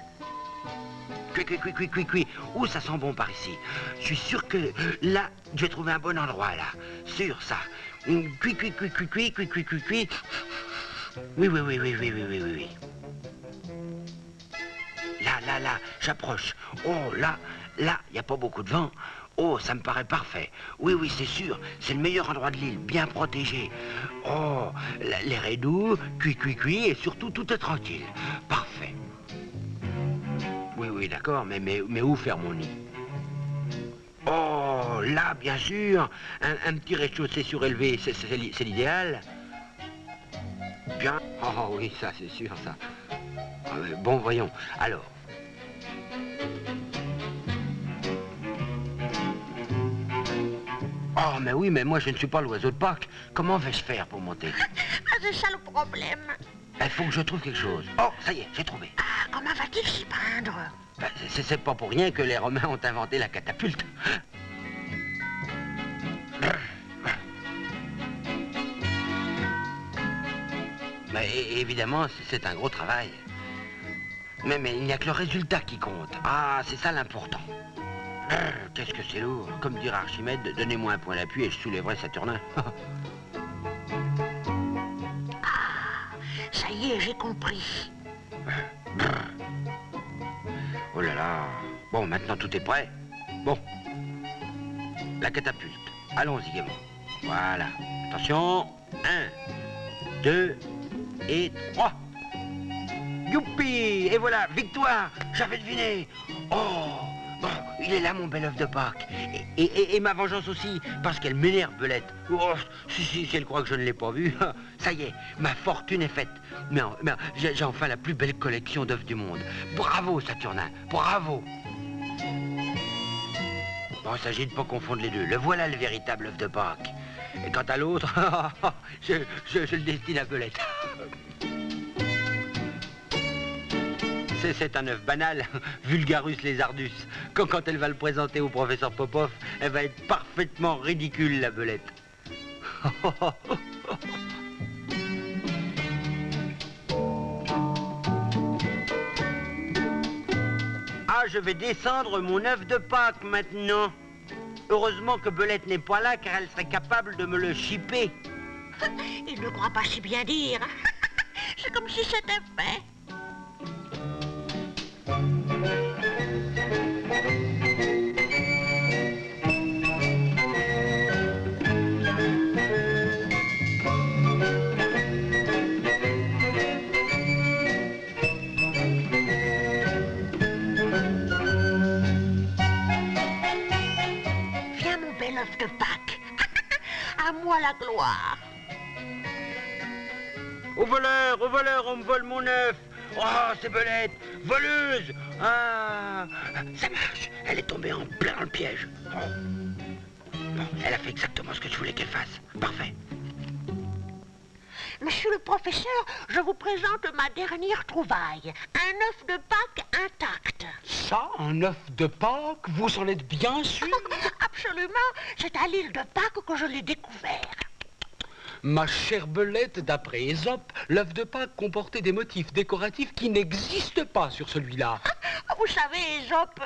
[SPEAKER 2] Cui. Oh, ça sent bon par ici. Je suis sûr que là, je vais trouver un bon endroit, là. Sûr, ça. Cui. Oui. Là, j'approche. Oh, là, il n'y a pas beaucoup de vent. Oh, ça me paraît parfait. Oui, c'est sûr. C'est le meilleur endroit de l'île, bien protégé. Oh, l'air est doux, cui, et surtout, tout est tranquille. Parfait. Oui, d'accord, mais où faire mon nid? Oh, là, bien sûr. Un petit rez-de-chaussée surélevé, c'est l'idéal. Bien. Oh, oui, ça, c'est sûr, ça. Bon, voyons. Alors. Oh, mais oui, mais moi, je ne suis pas l'oiseau de Pâques. Comment vais-je faire pour monter?
[SPEAKER 5] Ah, c'est ça le problème.
[SPEAKER 2] Il faut que je trouve quelque chose. Oh, ça y est, j'ai trouvé.
[SPEAKER 5] Ah, comment va-t-il s'y prendre?
[SPEAKER 2] Ben, c'est pas pour rien que les Romains ont inventé la catapulte. Mais évidemment, c'est un gros travail. Mais il n'y a que le résultat qui compte. Ah, c'est ça l'important. Qu'est-ce que c'est lourd. Comme dirait Archimède, donnez-moi un point d'appui et je soulèverai Saturnin.
[SPEAKER 5] Ça y est, j'ai compris.
[SPEAKER 2] Oh là là. Bon, maintenant tout est prêt. Bon. La catapulte. Allons-y gaiement. Voilà. Attention. 1, 2 et 3. Youpi! Et voilà, victoire! J'avais deviné. Oh! Bon, il est là, mon bel œuf de Pâques. Et ma vengeance aussi, parce qu'elle m'énerve, Belette. Oh, si elle croit que je ne l'ai pas vue, ça y est, ma fortune est faite. Mais j'ai enfin la plus belle collection d'œufs du monde. Bravo, Saturnin, bravo. Bon, il s'agit de ne pas confondre les deux. Le voilà, le véritable œuf de Pâques. Et quant à l'autre, je le destine à Belette. C'est un œuf banal, Vulgarus lézardus. Quand elle va le présenter au professeur Popov, elle va être parfaitement ridicule, la Belette. Ah, je vais descendre mon œuf de Pâques maintenant. Heureusement que Belette n'est pas là, car elle serait capable de me le chipper.
[SPEAKER 5] Il ne croit pas si bien dire. C'est comme si c'était fait. Viens, mon bel œuf de Pâques. À moi la gloire.
[SPEAKER 2] Au voleur, on me vole mon œuf. Oh, c'est Belette, voleuse. Ah, ça marche, elle est tombée en plein dans le piège. Oh. Bon, elle a fait exactement ce que je voulais qu'elle fasse. Parfait.
[SPEAKER 5] Monsieur le professeur, je vous présente ma dernière trouvaille. Un œuf de Pâques intact.
[SPEAKER 4] Ça, un œuf de Pâques, vous en êtes bien sûr?
[SPEAKER 5] Absolument, c'est à l'île de Pâques que je l'ai découvert.
[SPEAKER 4] Ma chère Belette, d'après Ésope, l'œuf de Pâques comportait des motifs décoratifs qui n'existent pas sur celui-là.
[SPEAKER 5] Vous savez, Ésope...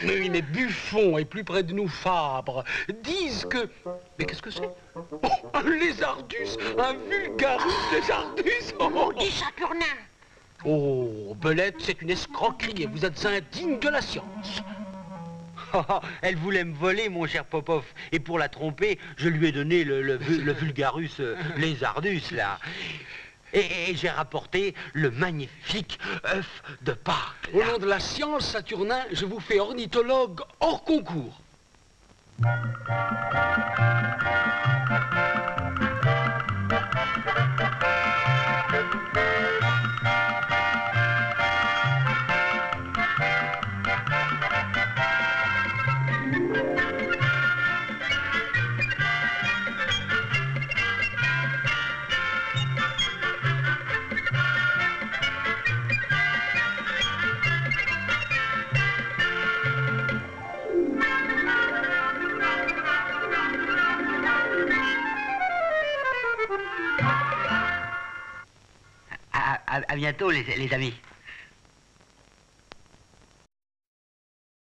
[SPEAKER 4] Ouais, mais Buffon et plus près de nous Fabre disent que... Mais qu'est-ce que c'est? Oh, un lézardus, un Vulgarus lézardus.
[SPEAKER 5] Oh, dis Saturnin.
[SPEAKER 4] Oh, Belette, c'est une escroquerie et vous êtes indigne de la science.
[SPEAKER 2] Elle voulait me voler, mon cher Popov. Et pour la tromper, je lui ai donné le Vulgarus lézardus, là. Et j'ai rapporté le magnifique œuf de Pâques.
[SPEAKER 4] Au nom de la science, Saturnin, je vous fais ornithologue hors concours.
[SPEAKER 10] à bientôt, les amis.